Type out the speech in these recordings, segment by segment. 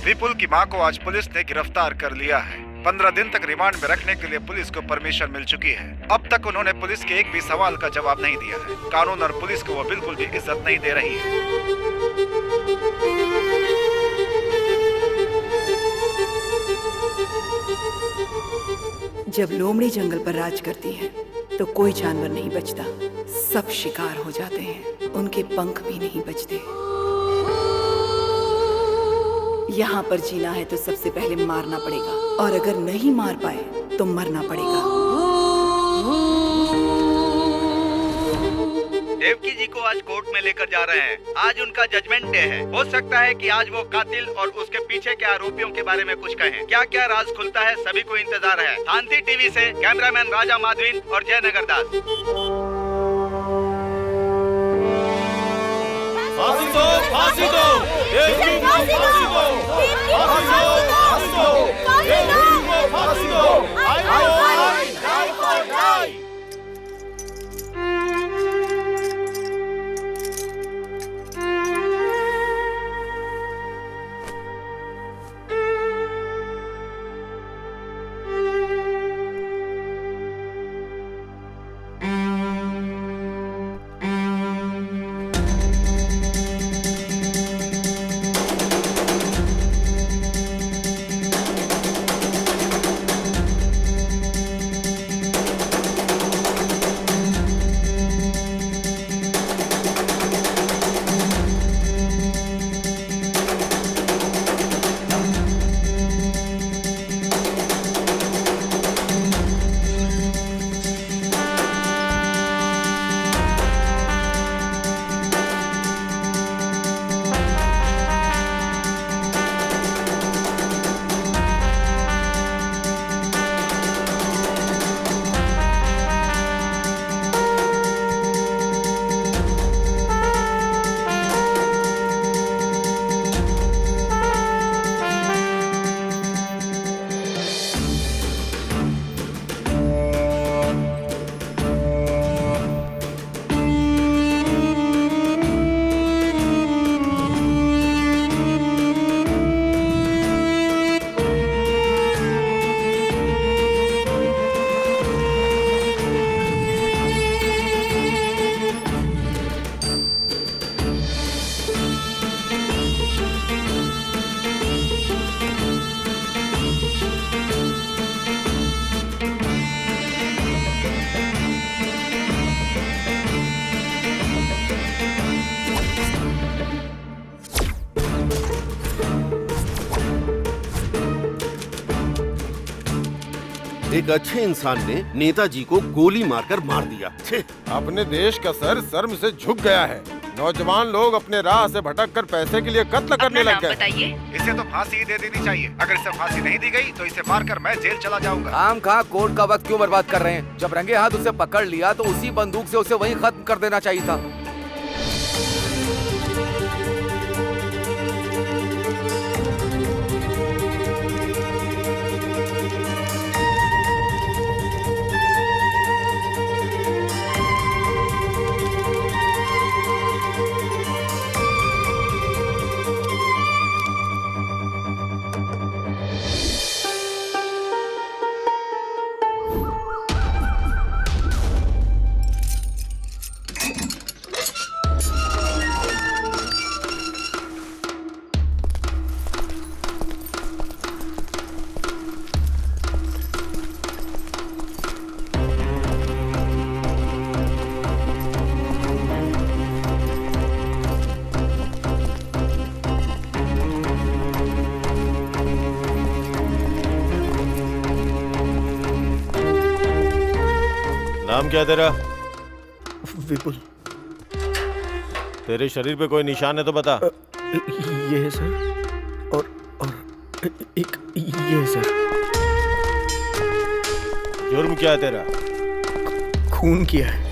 विपुल की मां को आज पुलिस ने गिरफ्तार कर लिया है। 15 दिन तक रिमांड में रखने के लिए पुलिस को परमिशन मिल चुकी है। अब तक उन्होंने पुलिस के एक भी सवाल का जवाब नहीं दिया है। कानून और पुलिस को वो बिल्कुल भी इज्जत नहीं दे रही है। जब लोमड़ी जंगल पर राज करती है तो कोई जानवर नहीं बचता, सब शिकार हो जाते हैं, उनके पंख भी नहीं बचते। यहाँ पर जीना है तो सबसे पहले मारना पड़ेगा, और अगर नहीं मार पाए तो मरना पड़ेगा। देवकी जी को आज कोर्ट में लेकर जा रहे हैं। आज उनका जजमेंट डे है। हो सकता है कि आज वो कातिल और उसके पीछे के आरोपियों के बारे में कुछ कहें। क्या क्या राज खुलता है, सभी को इंतजार है। शांति टीवी से कैमरामैन राजा माधवीन और जयनगर दास। फांसी दो, फांसी दो, देवकी को फांसी दो, फांसी दो, फांसी दो, देवकी को फांसी दो। I for die. एक अच्छे इंसान ने नेताजी को गोली मारकर मार दिया। अपने देश का सर शर्म से झुक गया है। नौजवान लोग अपने राह से भटक कर पैसे के लिए कत्ल करने लग गए। इसे तो फांसी ही दे देनी चाहिए। अगर इसे फांसी नहीं दी गई तो इसे मारकर मैं जेल चला जाऊंगा। आम खा कोर्ट का वक्त क्यों बर्बाद कर रहे हैं? जब रंगे हाथ उसे पकड़ लिया तो उसी बंदूक से उसे वहीं खत्म कर देना चाहिए था। नाम क्या तेरा? विपुल। तेरे शरीर पे कोई निशान है तो बता। ये है सर, और एक ये है सर। जुर्म क्या है तेरा? खून किया है।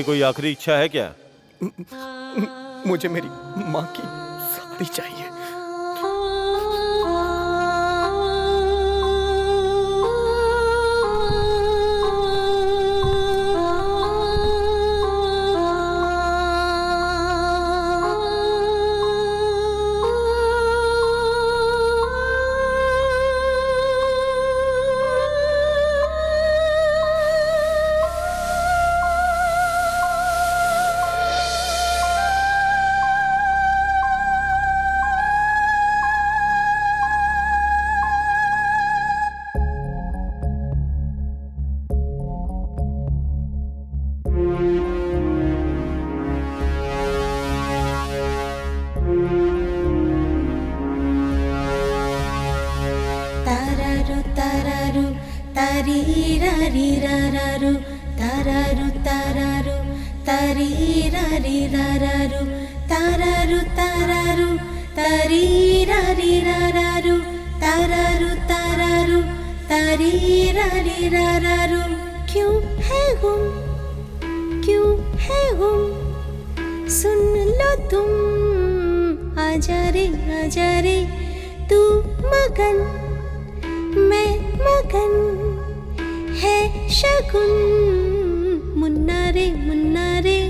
कोई आखिरी इच्छा है क्या? मुझे मेरी माँ की साड़ी चाहिए। Tarirariraru, tararu tararu, tarirariraru, tararu tararu, tarirariraru, tararu tararu, tarirariraru. क्यों है गुम, क्यों है गुम, सुन लो तुम, आजा रे तू मगन, मैं मगन, है शगुन, मुन्ना रे मुन्ना रे।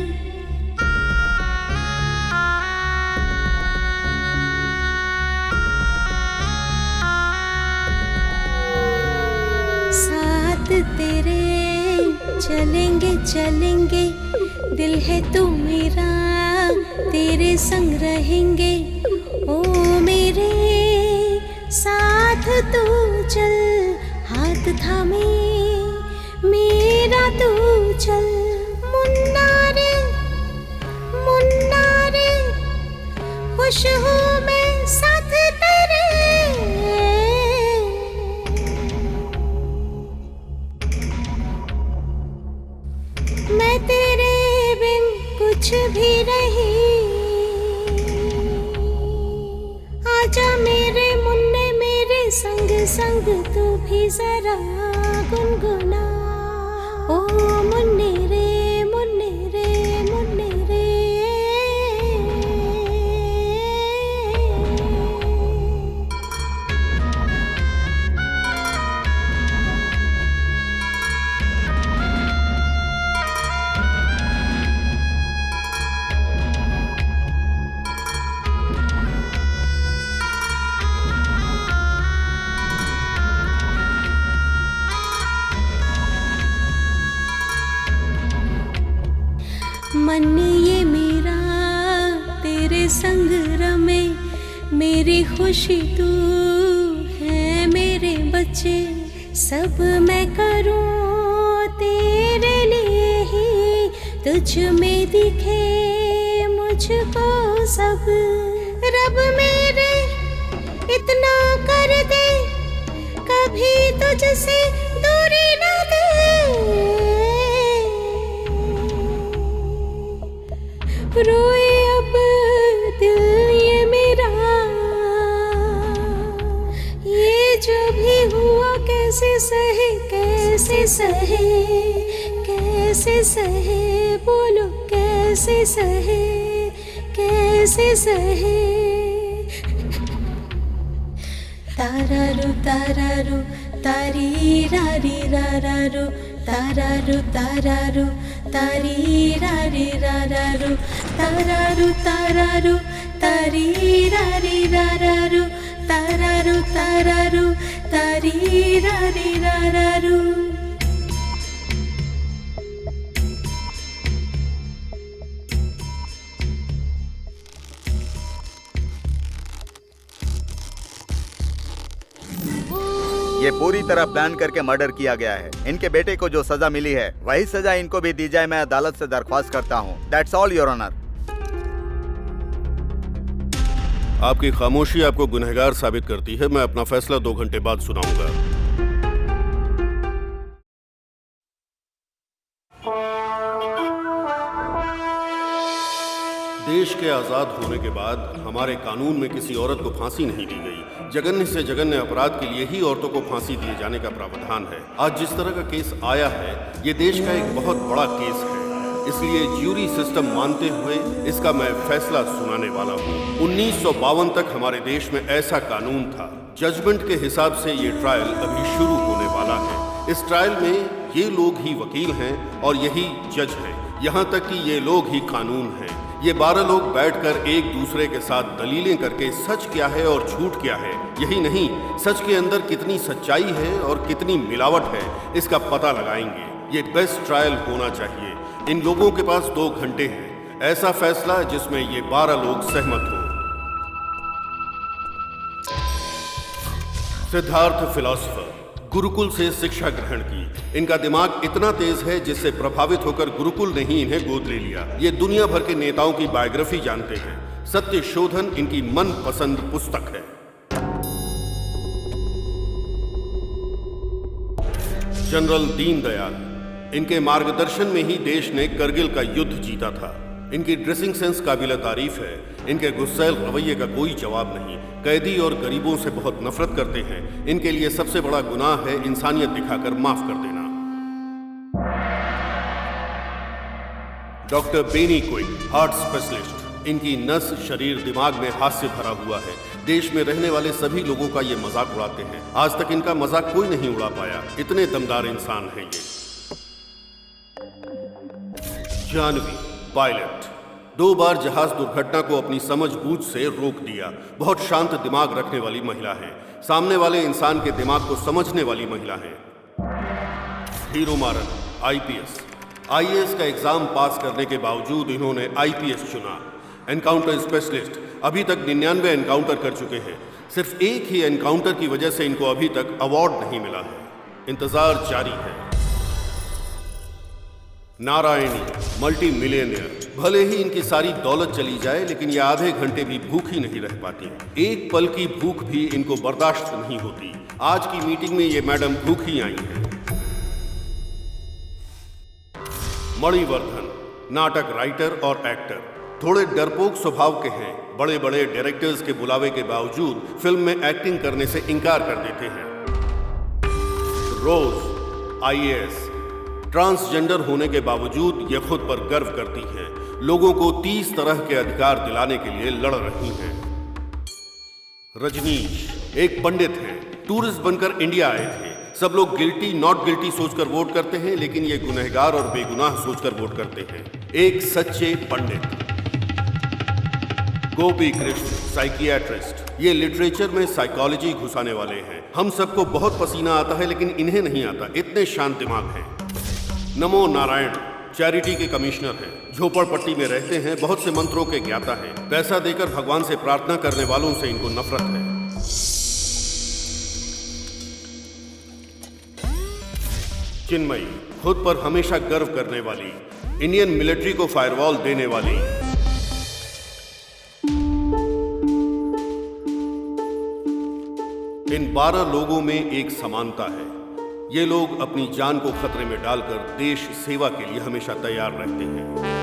साथ तेरे चलेंगे चलेंगे, दिल है तू मेरा, तेरे संग रहेंगे, ओ मेरे साथ तू चल, हाथ थामे मेरा तू चल, मुन्ना रे खुश हूँ मैं साथ तेरे। मैं तेरे बिन कुछ भी नहीं, आजा मेरे मुन्ने मेरे संग संग, तू भी जरा गुनगुना, ओ मुन्ने रे मुन्ने रे मुन्ने रे। मन ये मेरा तेरे संग रमे, मेरी खुशी तू है, मेरे बच्चे सब मैं करूं तेरे लिए ही, तुझ में दिखे मुझको सब, रब मेरे इतना कर दे, कभी तुझसे दूरी न दे। रोए अब दिल ये मेरा, ये जो भी हुआ कैसे सहे, कैसे सहे, कैसे सहे, बोलो कैसे सहे, कैसे सहे। तारारू तारारू तारीरारीरारारू, तारारू तारारू तारीरारीरारारू, तारारू तारारू तारीरारीरारारू, तारारू तारारू तारीरारीरारारू। ये पूरी तरह प्लान करके मर्डर किया गया है। इनके बेटे को जो सजा मिली है वही सजा इनको भी दी जाए, मैं अदालत से दरख्वास्त करता हूँ। That's all your honour. आपकी खामोशी आपको गुनहगार साबित करती है। मैं अपना फैसला 2 घंटे बाद सुनाऊंगा। देश के आजाद होने के बाद हमारे कानून में किसी औरत को फांसी नहीं दी गई। जघन्य से जघन्य अपराध के लिए ही औरतों को फांसी दिए जाने का प्रावधान है। आज जिस तरह का केस आया है, ये देश का एक बहुत बड़ा केस है। इसलिए ज्यूरी सिस्टम मानते हुए इसका मैं फैसला सुनाने वाला हूँ। 1952 तक हमारे देश में ऐसा कानून था। जजमेंट के हिसाब से ये ट्रायल अभी शुरू होने वाला है। इस ट्रायल में ये लोग ही वकील हैं और यही जज हैं। यहाँ तक कि ये लोग ही कानून हैं। ये 12 लोग बैठकर एक दूसरे के साथ दलीलें करके सच क्या है और झूठ क्या है, यही नहीं सच के अंदर कितनी सच्चाई है और कितनी मिलावट है, इसका पता लगाएंगे। ये बेस्ट ट्रायल होना चाहिए। इन लोगों के पास 2 घंटे हैं। ऐसा फैसला जिसमें ये 12 लोग सहमत हों। सिद्धार्थ फिलॉसफर, गुरुकुल से शिक्षा ग्रहण की। इनका दिमाग इतना तेज है जिससे प्रभावित होकर गुरुकुल ने ही इन्हें गोद ले लिया। ये दुनिया भर के नेताओं की बायोग्राफी जानते हैं। सत्य शोधन इनकी मनपसंद पुस्तक है। जनरल दीनदयाल, इनके मार्गदर्शन में ही देश ने करगिल का युद्ध जीता था। इनकी ड्रेसिंग सेंस काबिल तारीफ है। इनके गुस्सैल रवैये का कोई जवाब नहीं। कैदी और गरीबों से बहुत नफरत करते हैं। इनके लिए सबसे बड़ा गुनाह है इंसानियत दिखाकर माफ कर देना। Doctor Benny quick, heart specialist. इनकी नस, शरीर, दिमाग में हास्य भरा हुआ है। देश में रहने वाले सभी लोगों का ये मजाक उड़ाते हैं। आज तक इनका मजाक कोई नहीं उड़ा पाया। इतने दमदार इंसान हैं ये। जानवी, पायलट, 2 बार जहाज दुर्घटना को अपनी समझबूझ से रोक दिया। बहुत शांत दिमाग रखने वाली महिला है। सामने वाले इंसान के दिमाग को समझने वाली महिला है। हीरो मारन, आईपीएस। आईएएस का एग्जाम पास करने के बावजूद इन्होंने आईपीएस चुना। एनकाउंटर स्पेशलिस्ट, अभी तक 99 एनकाउंटर कर चुके हैं। सिर्फ एक ही एनकाउंटर की वजह से इनको अभी तक अवार्ड नहीं मिला है। इंतजार जारी है। Narayani, multi millionaire. भले ही इनकी सारी दौलत चली जाए लेकिन ये आधे घंटे भी भूखी नहीं रह पाती। एक पल की भूख भी इनको बर्दाश्त नहीं होती। आज की मीटिंग में ये मैडम भूखी आई हैं। मणिवर्धन, नाटक राइटर और एक्टर। थोड़े डरपोक स्वभाव के हैं। बड़े बड़े डायरेक्टर्स के बुलावे के बावजूद फिल्म में एक्टिंग करने से इनकार कर देते हैं। रोज, आईएएस। ट्रांसजेंडर होने के बावजूद ये खुद पर गर्व करती हैं। लोगों को 30 तरह के अधिकार दिलाने के लिए लड़ रही हैं। रजनीश, एक पंडित हैं। टूरिस्ट बनकर इंडिया आए थे। सब लोग गिल्टी नॉट गिल्टी सोचकर वोट करते हैं लेकिन ये गुनहगार और बेगुनाह सोचकर वोट करते हैं। एक सच्चे पंडित। गोपी कृष्ण, साइकियाट्रिस्ट। ये लिटरेचर में साइकोलॉजी घुसाने वाले हैं। हम सबको बहुत पसीना आता है लेकिन इन्हें नहीं आता। इतने शांत दिमाग हैं। नमो नारायण, चैरिटी के कमिश्नर हैं। झोपड़पट्टी में रहते हैं। बहुत से मंत्रों के ज्ञाता हैं। पैसा देकर भगवान से प्रार्थना करने वालों से इनको नफरत है। चिन्मयी, खुद पर हमेशा गर्व करने वाली। इंडियन मिलिट्री को फायरवॉल देने वाली। इन 12 लोगों में एक समानता है। ये लोग अपनी जान को खतरे में डालकर देश सेवा के लिए हमेशा तैयार रहते हैं।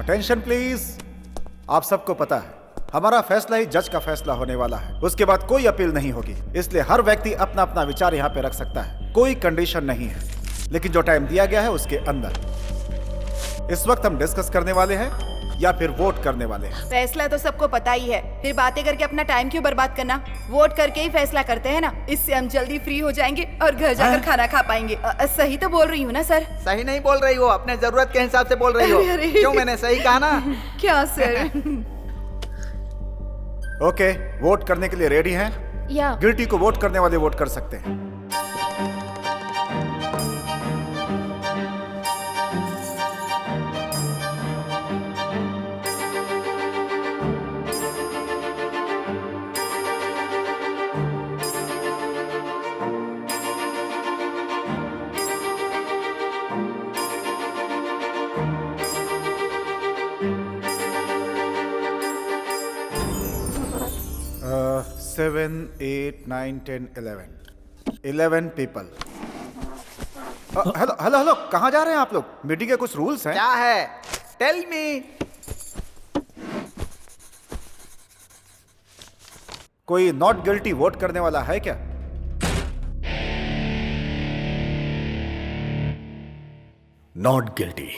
Attention please. आप सबको पता है हमारा फैसला ही जज का फैसला होने वाला है। उसके बाद कोई अपील नहीं होगी। इसलिए हर व्यक्ति अपना अपना विचार यहाँ पे रख सकता है। कोई कंडीशन नहीं है लेकिन जो टाइम दिया गया है उसके अंदर। इस वक्त हम डिस्कस करने वाले हैं या फिर वोट करने वाले हैं। फैसला तो सबको पता ही है, फिर बातें करके अपना टाइम क्यों बर्बाद करना। वोट करके ही फैसला करते हैं ना। इससे हम जल्दी फ्री हो जाएंगे और घर जाकर खाना खा पाएंगे। सही तो बोल रही हूँ ना सर? सही नहीं बोल रही हो, अपने जरूरत के हिसाब से बोल रही हो। क्यों, मैंने सही कहा ना? क्या सर? ओके, वोट करने के लिए रेडी हैं? या गिल्टी को वोट करने वाले वोट कर सकते हैं। Seven, 8, 9, 10, 11 people. Hello hello hello, कहाँ जा रहे हैं आप लोग? मीटिंग के कुछ रूल्स हैं। क्या है? Tell me. कोई नॉट गिल्टी वोट करने वाला है क्या? Not guilty.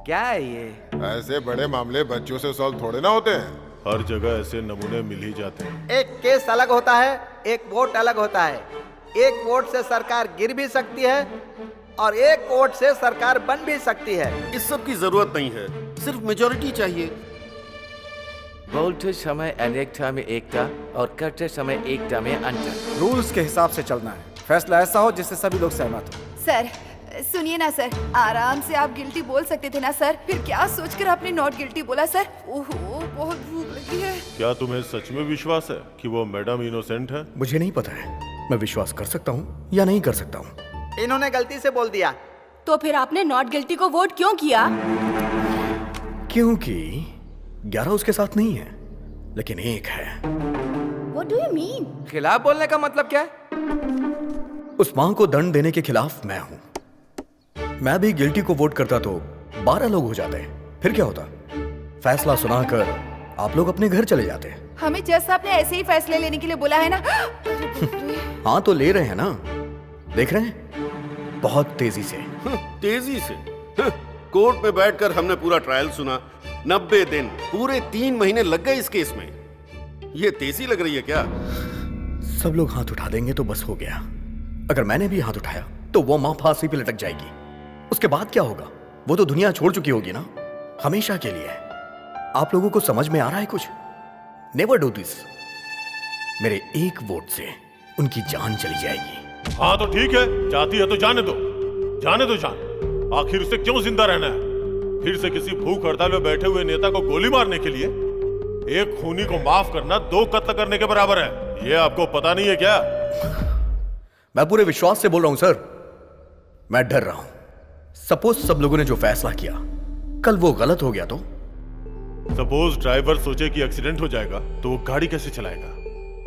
क्या है ये? ऐसे बड़े मामले बच्चों से सॉल्व थोड़े ना होते हैं। हर जगह ऐसे नमूने मिल ही जाते हैं। एक केस अलग होता है, एक वोट अलग होता है। एक वोट से सरकार गिर भी सकती है और एक वोट से सरकार बन भी सकती है। इस सब की जरूरत नहीं है, सिर्फ मेजॉरिटी चाहिए। बोलते समय अनेकता में एकता और करते समय एकता में अंतर। रूल्स के हिसाब से चलना है। फैसला ऐसा हो जिससे सभी लोग सहमत हो। सर सुनिए ना सर, आराम से आप गिल्टी बोल सकते थे ना सर। फिर क्या सोचकर आपने नॉट गिल्टी बोला सर? ओहो, बहुत भूख लगी है। क्या तुम्हें सच में विश्वास है कि वो मैडम इनोसेंट है? मुझे नहीं पता है, मैं विश्वास कर सकता हूँ या नहीं कर सकता हूँ। इन्होंने गलती से बोल दिया। तो फिर आपने नॉट गिल्टी को वोट क्यों किया? क्योंकि 11 उसके साथ नहीं है, लेकिन एक है। What do you mean? खिलाफ बोलने का मतलब क्या है? उस मां को दंड देने के खिलाफ मैं हूं। मैं भी गिल्टी को वोट करता तो 12 लोग हो जाते, फिर क्या होता? फैसला सुनाकर आप लोग अपने घर चले जाते। हमें जज साहब ने ऐसे ही फैसले लेने के लिए बोला है ना। हाँ तो ले रहे हैं ना, देख रहे हैं, बहुत तेजी से। तेजी से? कोर्ट में बैठकर हमने पूरा ट्रायल सुना। 90 दिन, पूरे 3 महीने लग गए इस केस में। ये तेजी लग रही है क्या? सब लोग हाथ उठा देंगे तो बस हो गया। अगर मैंने भी हाथ उठाया तो वो मां फांसी पे लटक जाएगी। उसके बाद क्या होगा? वो तो दुनिया छोड़ चुकी होगी ना, हमेशा के लिए। आप लोगों को समझ में आ रहा है कुछ? Never do this. मेरे एक वोट से उनकी जान चली जाएगी। हाँ तो ठीक है, जाती है तो जाने दो, जाने दो जान। आखिर उसे क्यों जिंदा रहना है? फिर से किसी भूख हड़ताल में बैठे हुए नेता को गोली मारने के लिए? एक खूनी को माफ करना 2 कत्ल करने के बराबर है। ये आपको पता नहीं है क्या? मैं पूरे विश्वास से बोल रहा हूं सर, मैं डर रहा हूं। सपोज सब लोगों ने जो फैसला किया कल वो गलत हो गया तो? सपोज ड्राइवर सोचे कि एक्सीडेंट हो जाएगा तो वो गाड़ी कैसे चलाएगा?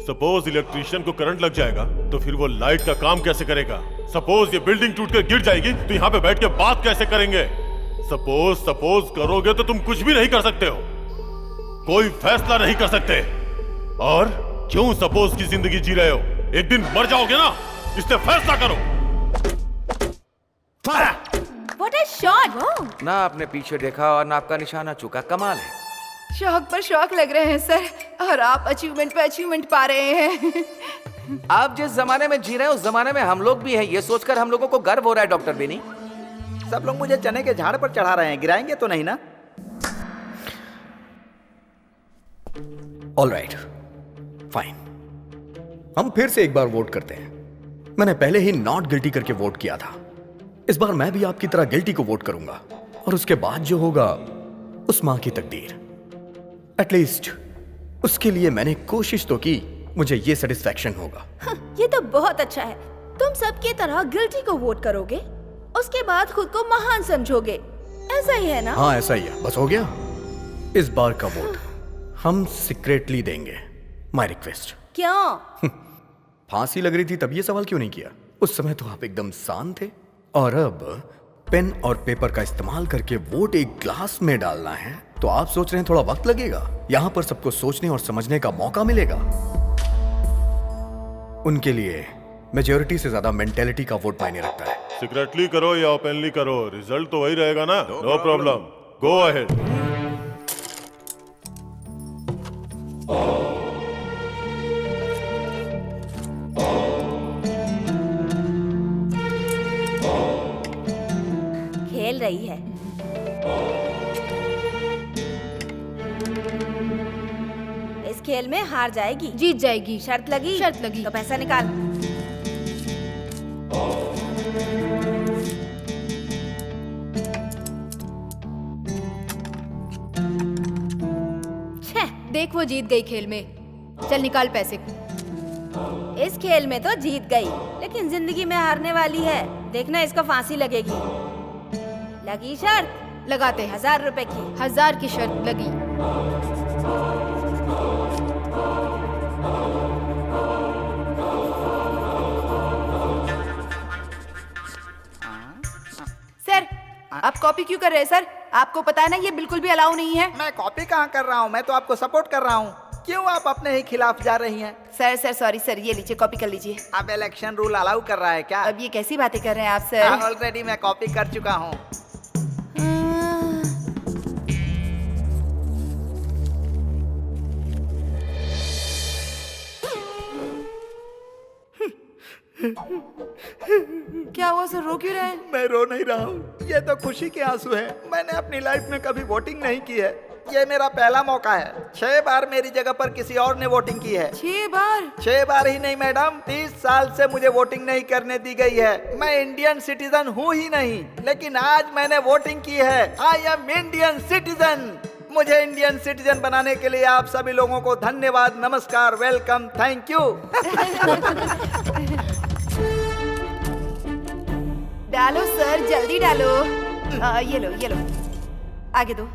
सपोज इलेक्ट्रीशियन को करंट लग जाएगा तो फिर वो लाइट का काम कैसे करेगा? सपोज ये बिल्डिंग टूटकर गिर जाएगी तो यहाँ पे बैठ के बात कैसे करेंगे? सपोज करोगे तो तुम कुछ भी नहीं कर सकते हो, कोई फैसला नहीं कर सकते। और क्यों सपोज की जिंदगी जी रहे हो? एक दिन मर जाओगे ना, इसलिए फैसला करो। What a shot! ना आपने पीछे देखा और ना आपका निशाना चुका, कमाल है। शौक पर शौक लग रहे हैं सर, और आप अचीवमेंट पे अचीवमेंट पा रहे हैं। आप जिस जमाने में जी रहे हैं उस जमाने में हम लोग भी हैं, ये सोचकर हम लोगों को गर्व हो रहा है डॉक्टर बेनी। सब लोग मुझे चने के झाड़ पर चढ़ा रहे हैं, गिराएंगे तो नहीं ना? All right, fine. हम फिर से एक बार वोट करते हैं। मैंने पहले ही नॉट गिल्टी करके वोट किया था। इस बार मैं भी आपकी तरह गिल्टी को वोट करूंगा, और उसके बाद जो होगा उस मां की तकदीर। एटलीस्ट उसके लिए मैंने कोशिश तो की, मुझे ये सेटिस्फैक्शन होगा। ये तो बहुत अच्छा है। तुम सबकी तरह गिल्टी को वोट करोगे, उसके बाद खुद को महान समझोगे, ऐसा ही है ना? हाँ ऐसा ही है, बस हो गया। इस बार का वोट हम सीक्रेटली देंगे। My request. क्यों? फांसी लग रही थी तब ये सवाल क्यों नहीं किया? उस समय तो आप एकदम शांत थे। और अब पेन और पेपर का इस्तेमाल करके वोट एक ग्लास में डालना है तो आप सोच रहे हैं थोड़ा वक्त लगेगा? यहां पर सबको सोचने और समझने का मौका मिलेगा। उनके लिए मेजॉरिटी से ज्यादा मेंटेलिटी का वोट मायने रखता है। सीक्रेटली करो या ओपनली करो, रिजल्ट तो वही रहेगा ना। No problem, go ahead. खेल रही है। इस खेल में हार जाएगी। जीत जाएगी। शर्त लगी? शर्त लगी। तो पैसा निकाल। देख वो जीत गई खेल में। चल निकाल पैसे। इस खेल में तो जीत गई, लेकिन जिंदगी में हारने वाली है। देखना इसको फांसी लगेगी। लगी शर्त? लगाते हैं। 1000 रुपए की। 1000 की शर्त लगी। सर आप कॉपी क्यों कर रहे हैं सर? आपको पता है ना ये बिल्कुल भी अलाउ नहीं है। मैं कॉपी कहाँ कर रहा हूँ, मैं तो आपको सपोर्ट कर रहा हूँ। क्यों आप अपने ही खिलाफ जा रही हैं? सर सॉरी सर, ये लीजिए कॉपी कर लीजिए। अब इलेक्शन रूल अलाउ कर रहा है क्या? अब ये कैसी बातें कर रहे हैं आप सर? ऑलरेडी मैं कॉपी कर चुका हूँ। क्या हुआ सर, रो क्यों रहे हैं? मैं रो नहीं रहा हूँ, ये तो खुशी के आंसू हैं। मैंने अपनी लाइफ में कभी वोटिंग नहीं की है, ये मेरा पहला मौका है। 6 बार मेरी जगह पर किसी और ने वोटिंग की है। 6 बार? 6 बार ही नहीं मैडम, 30 साल से मुझे वोटिंग नहीं करने दी गई है। मैं इंडियन सिटीजन हूँ ही नहीं, लेकिन आज मैंने वोटिंग की है। I am Indian citizen. मुझे इंडियन सिटीजन बनाने के लिए आप सभी लोगों को धन्यवाद, नमस्कार, वेलकम, थैंक यू। डालो सर, जल्दी डालो। ये लो आगे दो।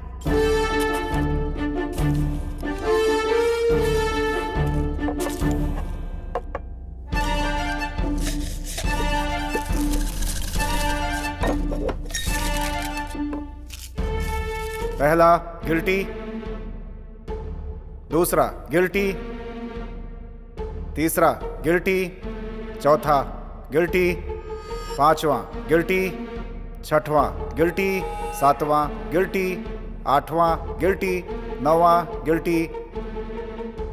पहला गिल्टी, दूसरा गिल्टी, तीसरा गिल्टी, चौथा गिल्टी, पांचवा गिल्टी, छठवां गिल्टी, सातवां गिल्टी, आठवां गिल्टी, नौवां गिल्टी,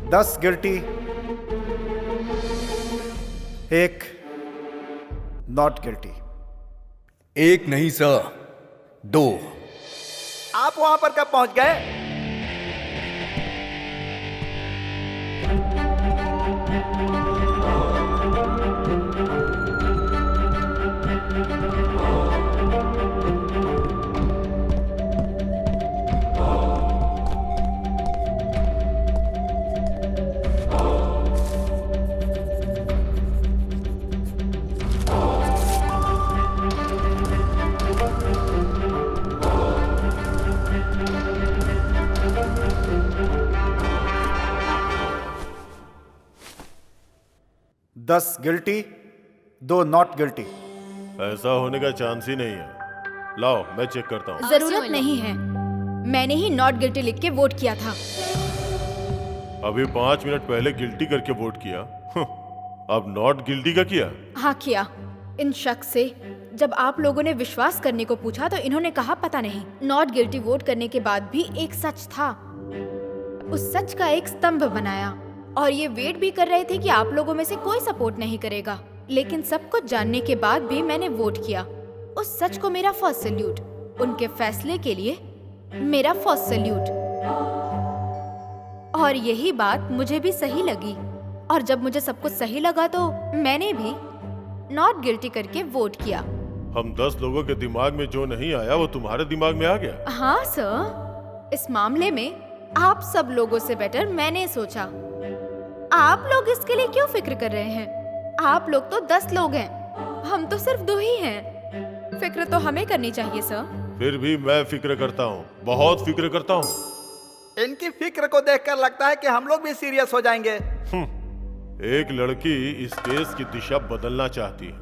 10 गिल्टी, 1 नॉट गिल्टी। 1 नहीं सर, 2। आप वहां पर कब पहुंच गए? दस गिल्टी, 2 नॉट गिल्टी। ऐसा होने का चांस ही नहीं है। लाओ मैं चेक करता हूँ। जरूरत नहीं है, मैंने ही नॉट गिल्टी लिख के वोट किया था। अभी 5 मिनट पहले गिल्टी करके वोट किया, अब नॉट गिल्टी का किया? हाँ किया। इन शख्स से जब आप लोगों ने विश्वास करने को पूछा तो इन्होंने कहा पता नहीं। नॉट गिल्टी वोट करने के बाद भी एक सच था, उस सच का एक स्तंभ बनाया और ये वेट भी कर रहे थे कि आप लोगों में से कोई सपोर्ट नहीं करेगा। लेकिन सब कुछ जानने के बाद भी मैंने वोट किया। उस सच को मेरा फर्स्ट सैल्यूट, उनके फैसले के लिए मेरा फर्स्ट सैल्यूट। और यही बात मुझे भी सही लगी, और जब मुझे सब कुछ सही लगा तो मैंने भी नॉट गिल्टी करके वोट किया। हम 10 लोगों के दिमाग में जो नहीं आया वो तुम्हारे दिमाग में आ गया? हाँ सर, इस मामले में आप सब लोगों से बेटर मैंने सोचा। आप लोग इसके लिए क्यों फिक्र कर रहे हैं? आप लोग तो 10 लोग हैं, हम तो सिर्फ 2 ही हैं। फिक्र तो हमें करनी चाहिए सर। फिर भी मैं फिक्र करता हूँ, बहुत फिक्र करता हूँ। इनकी फिक्र को देखकर लगता है कि हम लोग भी सीरियस हो जाएंगे। एक लड़की इस केस की दिशा बदलना चाहती है।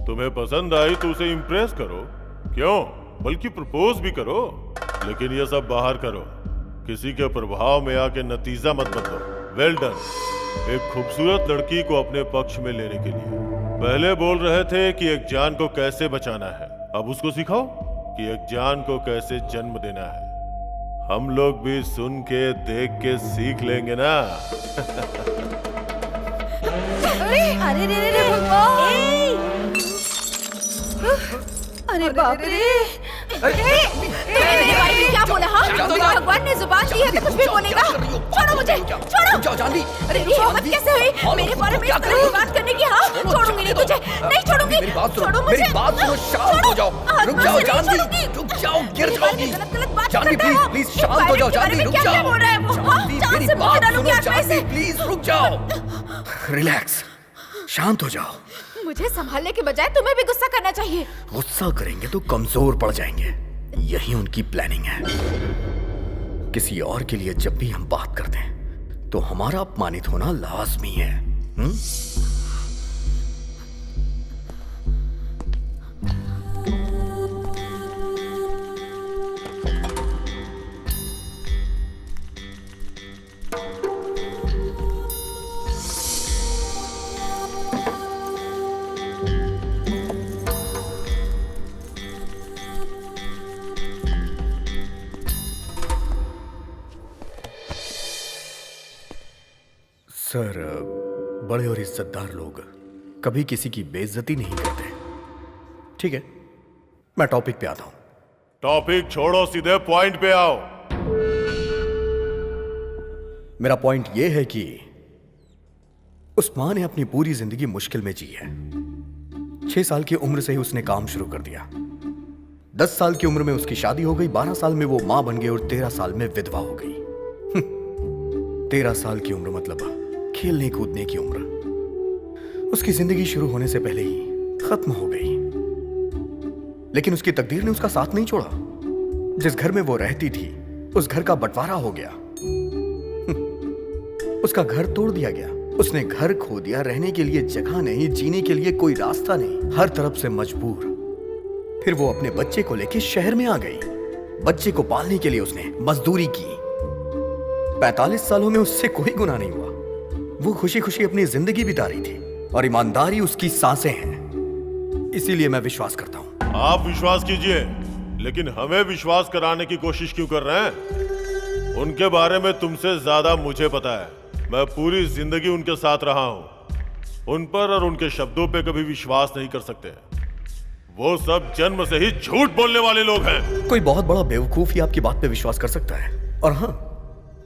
तुम्हें पसंद आई तो उसे इम्प्रेस करो, क्यों, बल्कि प्रपोज भी करो। लेकिन ये सब बाहर करो, किसी के प्रभाव में आके नतीजा मत बदलो। Well done. एक खूबसूरत लड़की को अपने पक्ष में लेने के लिए पहले बोल रहे थे कि एक जान को कैसे बचाना है, अब उसको सिखाओ कि एक जान को कैसे जन्म देना है। हम लोग भी सुन के देख के सीख लेंगे ना। अरे रे भगवान! अरे बाप रे! तुमने मेरे बारे में क्या बोला? हाँ, भगवान ने जुबान दी है तो कुछ भी बोलेगा। छोड़ो जानवी। अरे हिम्मत कैसे हुई मेरे बारे में इस तरह की बात करने की? हाँ, छोड़ूंगी नहीं तुझे, नहीं छोड़ूंगी। मेरी बात सुनो, छोड़ो मुझे। मेरी बात सुनो, शांत हो जाओ, रुक जाओ जानवी, रुक जाओ, गिर जाओगी। जानवी प्लीज प्लीज शांत हो जाओ, जानवी रुक जाओ। जानवी मेरी बात सुनो, जानवी प्लीज रुक जाओ, रिलैक्स, शांत हो जाओ। मुझे संभालने के बजाय तुम्हें भी गुस्सा करना चाहिए। गुस्सा करेंगे तो कमजोर पड़ जाएंगे, यही उनकी प्लानिंग है। किसी और के लिए जब भी हम बात करते हैं तो हमारा अपमानित होना लाजमी है। सर, बड़े और इज्जतदार लोग कभी किसी की बेइज्जती नहीं करते। ठीक है, मैं टॉपिक पे आता हूं। टॉपिक छोड़ो, सीधे पॉइंट पे आओ। मेरा पॉइंट यह है कि उस मां ने अपनी पूरी जिंदगी मुश्किल में जी है। 6 साल की उम्र से ही उसने काम शुरू कर दिया। 10 साल की उम्र में उसकी शादी हो गई, 12 साल में वो मां बन गई और 13 साल में विधवा हो गई। 13 साल की उम्र मतलब खेलने कूदने की उम्र। उसकी जिंदगी शुरू होने से पहले ही खत्म हो गई। लेकिन उसकी तकदीर ने उसका साथ नहीं छोड़ा। जिस घर में वो रहती थी उस घर का बंटवारा हो गया। उसका घर तोड़ दिया गया। उसने घर खो दिया, रहने के लिए जगह नहीं, जीने के लिए कोई रास्ता नहीं, हर तरफ से मजबूर। फिर वो अपने बच्चे को लेकर शहर में आ गई। बच्चे को पालने के लिए उसने मजदूरी की। 45 सालों में उससे कोई गुनाह नहीं हुआ। वो खुशी खुशी अपनी जिंदगी बिता रही थी और ईमानदारी उसकी सांसें हैं। इसीलिए मैं विश्वास करता हूं। आप विश्वास कीजिए, लेकिन हमें विश्वास कराने की कोशिश क्यों कर रहे हैं? उनके बारे में तुमसे ज्यादा मुझे पता है। मैं पूरी जिंदगी उनके साथ रहा हूं। उन पर और उनके शब्दों पे कभी विश्वास नहीं कर सकते। वो सब जन्म से ही झूठ बोलने वाले लोग हैं। कोई बहुत बड़ा बेवकूफ ही आपकी बात पे विश्वास कर सकता है। और हाँ,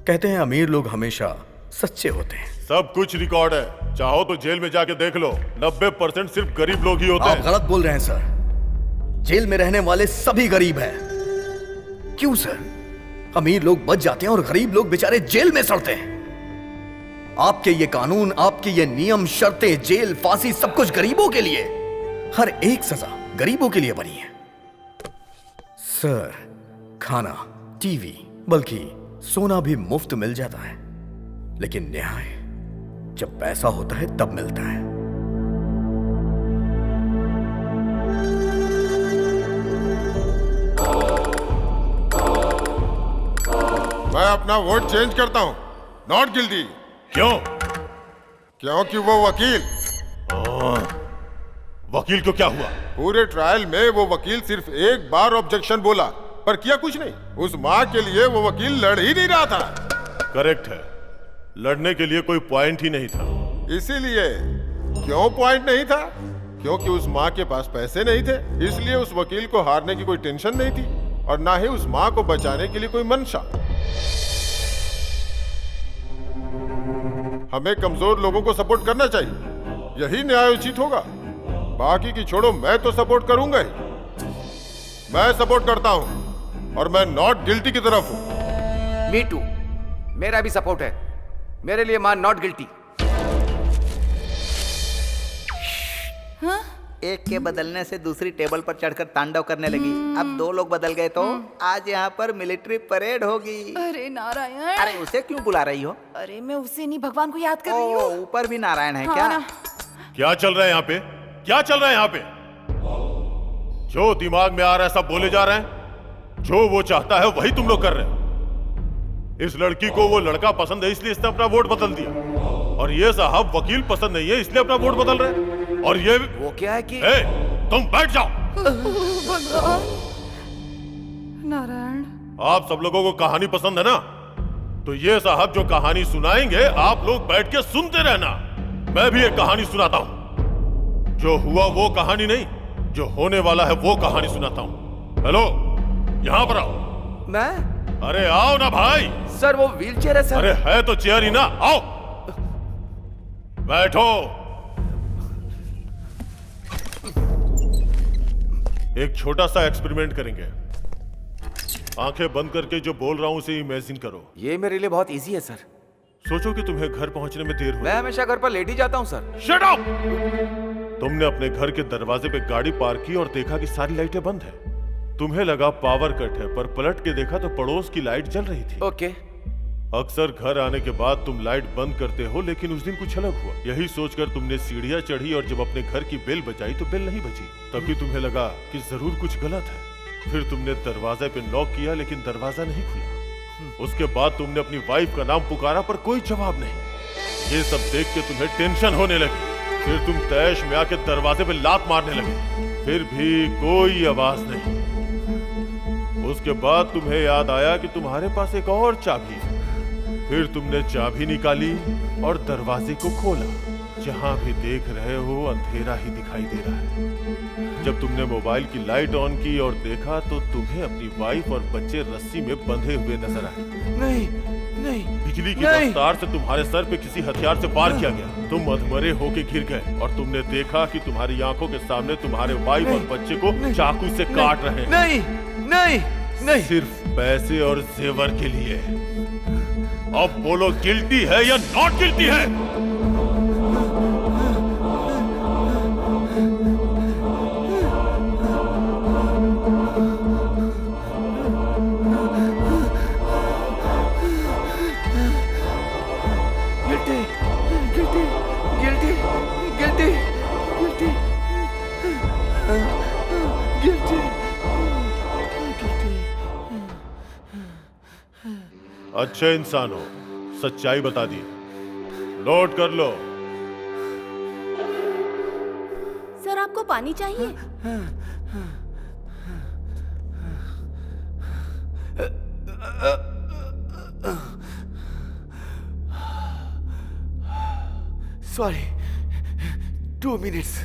कहते हैं अमीर लोग हमेशा सच्चे होते हैं। सब कुछ रिकॉर्ड है, चाहो तो जेल में जाके देख लो। 90% सिर्फ गरीब लोग ही होते हैं। आप गलत बोल रहे हैं सर। जेल में रहने वाले सभी गरीब हैं। क्यों सर? अमीर लोग बच जाते हैं और गरीब लोग बेचारे जेल में सड़ते हैं। आपके ये कानून, आपके ये नियम, शर्तें, जेल, फांसी, सब कुछ गरीबों के लिए। हर एक सजा गरीबों के लिए बनी है। सर, खाना, टीवी, बल्कि सोना भी मुफ्त मिल जाता है। लेकिन न्याय जब पैसा होता है तब मिलता है। मैं अपना वोट चेंज करता हूं। Not guilty. क्यों? क्योंकि वो वकील। वकील को क्या हुआ? पूरे ट्रायल में वो वकील सिर्फ एक बार ऑब्जेक्शन बोला, पर किया कुछ नहीं। उस माँ के लिए वो वकील लड़ ही नहीं रहा था। करेक्ट है, लड़ने के लिए कोई पॉइंट ही नहीं था। इसीलिए। क्यों पॉइंट नहीं था? क्योंकि उस माँ के पास पैसे नहीं थे, इसलिए उस वकील को हारने की कोई टेंशन नहीं थी और ना ही उस माँ को बचाने के लिए कोई मंशा। हमें कमजोर लोगों को सपोर्ट करना चाहिए, यही न्यायोचित होगा। बाकी की छोड़ो, मैं तो सपोर्ट करूंगा ही। मैं सपोर्ट करता हूं और मैं नॉट गिल्टी की तरफ हूं। मी टू, मेरा भी सपोर्ट है। मेरे लिए मां नॉट गिल्टी। हाँ? एक के बदलने से दूसरी टेबल पर चढ़कर तांडव करने लगी। अब 2 लोग बदल गए तो आज यहाँ पर मिलिट्री परेड होगी। अरे नारायण! अरे उसे क्यों बुला रही हो? अरे मैं उसे नहीं, भगवान को याद कर रही हूँ। ऊपर भी नारायण है। हाँ, क्या ना। क्या चल रहा है यहाँ पे? क्या चल रहा है यहाँ पे? जो दिमाग में आ रहा है सब बोले जा रहे हैं। जो वो चाहता है वही तुम लोग कर रहे हो। इस लड़की को वो लड़का पसंद है इसलिए इसने अपना वोट बदल दिया, और ये साहब वकील पसंद नहीं है इसलिए अपना वोट बदल रहे हैं। और ये वो क्या है कि तुम बैठ जाओ। भगवान! नारायण, आप सब लोगों को कहानी पसंद है ना? तो ये साहब जो कहानी सुनाएंगे आप लोग बैठ के सुनते रहना। मैं भी एक कहानी सुनाता हूँ। जो हुआ वो कहानी नहीं, जो होने वाला है वो कहानी सुनाता हूँ। हेलो, यहाँ पर आओ। मैं? अरे आओ ना भाई। सर वो व्हीलचेयर है सर। अरे है तो चेयर ही ना, आओ। बैठो। एक छोटा सा एक्सपेरिमेंट करेंगे। आंखें बंद करके जो बोल रहा हूं उसे इमेजिन करो। ये मेरे लिए बहुत इजी है सर। सोचो कि तुम्हें घर पहुंचने में देर हुई। मैं हमेशा घर पर लेट ही जाता हूं सर। Shut up! तुमने अपने घर के दरवाजे पे गाड़ी पार्क की और देखा कि सारी लाइटें बंद है। तुम्हें लगा पावर कट है, पर पलट के देखा तो पड़ोस की लाइट जल रही थी। ओके। अक्सर घर आने के बाद तुम लाइट बंद करते हो, लेकिन उस दिन कुछ अलग हुआ। यही सोचकर तुमने सीढ़ियां चढ़ी और जब अपने घर की बेल बजाई तो बेल नहीं बजी। तभी तुम्हें लगा कि जरूर कुछ गलत है। फिर तुमने दरवाजे पे नॉक किया, लेकिन दरवाजा नहीं खुला। उसके बाद तुमने अपनी वाइफ का नाम पुकारा, पर कोई जवाब नहीं। ये सब देख के तुम्हें टेंशन होने लगी। फिर तुम तैश में आके दरवाजे पे लात मारने लगे, फिर भी कोई आवाज नहीं। उसके बाद तुम्हें याद आया कि तुम्हारे पास एक और चाबी है। फिर तुमने चाबी निकाली और दरवाजे को खोला। जहां भी देख रहे हो अंधेरा ही दिखाई दे रहा है। जब तुमने मोबाइल की लाइट ऑन की और देखा तो तुम्हें अपनी वाइफ और बच्चे रस्सी में बंधे हुए नजर आए। नहीं, नहीं। बिजली की रफ्तार से तुम्हारे सर पे किसी हथियार से वार किया गया। तुम अधमरे होके गिर गए और तुमने देखा कि तुम्हारी आंखों के सामने तुम्हारे वाइफ और बच्चे को चाकू से काट रहे हैं। नहीं, नहीं, नहीं। सिर्फ पैसे और जेवर के लिए। अब बोलो, गिल्टी है या नॉट गिल्टी है? Guilty, guilty, guilty, guilty, guilty, guilty, guilty. अच्छे इंसान हो, सच्चाई बता दी। नोट कर लो। सर आपको पानी चाहिए? Sorry, 2 minutes।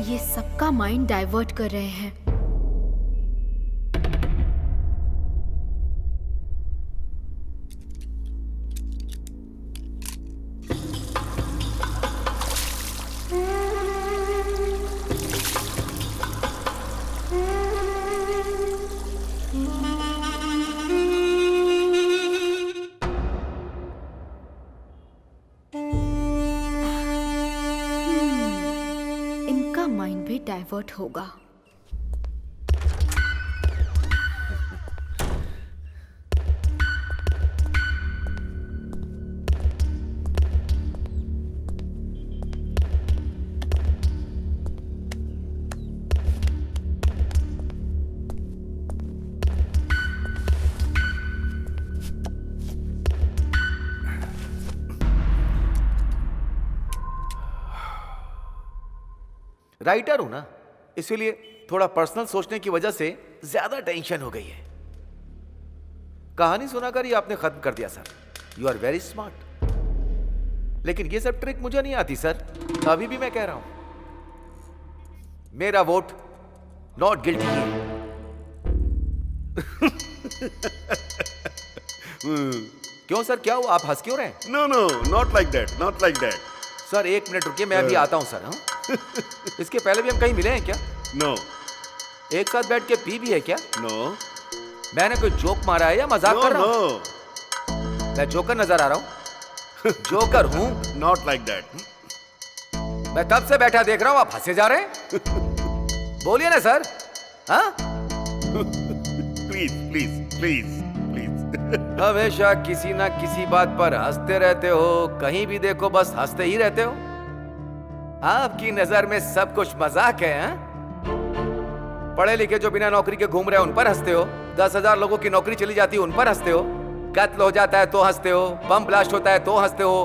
ये सबका माइंड डाइवर्ट कर रहे हैं। माइंड भी डाइवर्ट होगा। राइटर हूं ना, इसीलिए थोड़ा पर्सनल सोचने की वजह से ज्यादा टेंशन हो गई है। कहानी सुनाकर ही आपने खत्म कर दिया sir. You are very smart. लेकिन ये सब ट्रिक मुझे नहीं आती सर। अभी भी मैं कह रहा हूं, मेरा वोट नॉट गिल्टी है। क्यों सर, क्या हुआ? आप हंस क्यों रहे हैं? No no, not like that, not like that. Sir 1 minute रुकिए, मैं अभी आता हूं सर। हाँ, इसके पहले भी हम कहीं मिले हैं क्या? नो। एक साथ बैठ के पी भी है क्या? नो। मैंने कोई जोक मारा है या मजाक कर रहा हूँ? मैं जोकर नजर आ रहा हूँ? जोकर हूँ? Not like that. मैं तब से बैठा देख रहा हूँ, आप हंसे जा रहे हैं। बोलिए ना सर। हाँ? Please please please please. हमेशा किसी ना किसी बात पर हंसते रहते हो, कहीं भी देखो बस हंसते ही रहते हो। आपकी नजर में सब कुछ मजाक है। हाँ? पढ़े लिखे जो बिना नौकरी के घूम रहे हैं उन पर हंसते हो। 10,000 लोगों की नौकरी चली जाती है उन पर हंसते हो। कत्ल हो जाता है तो हंसते हो। बम ब्लास्ट होता है तो हंसते हो।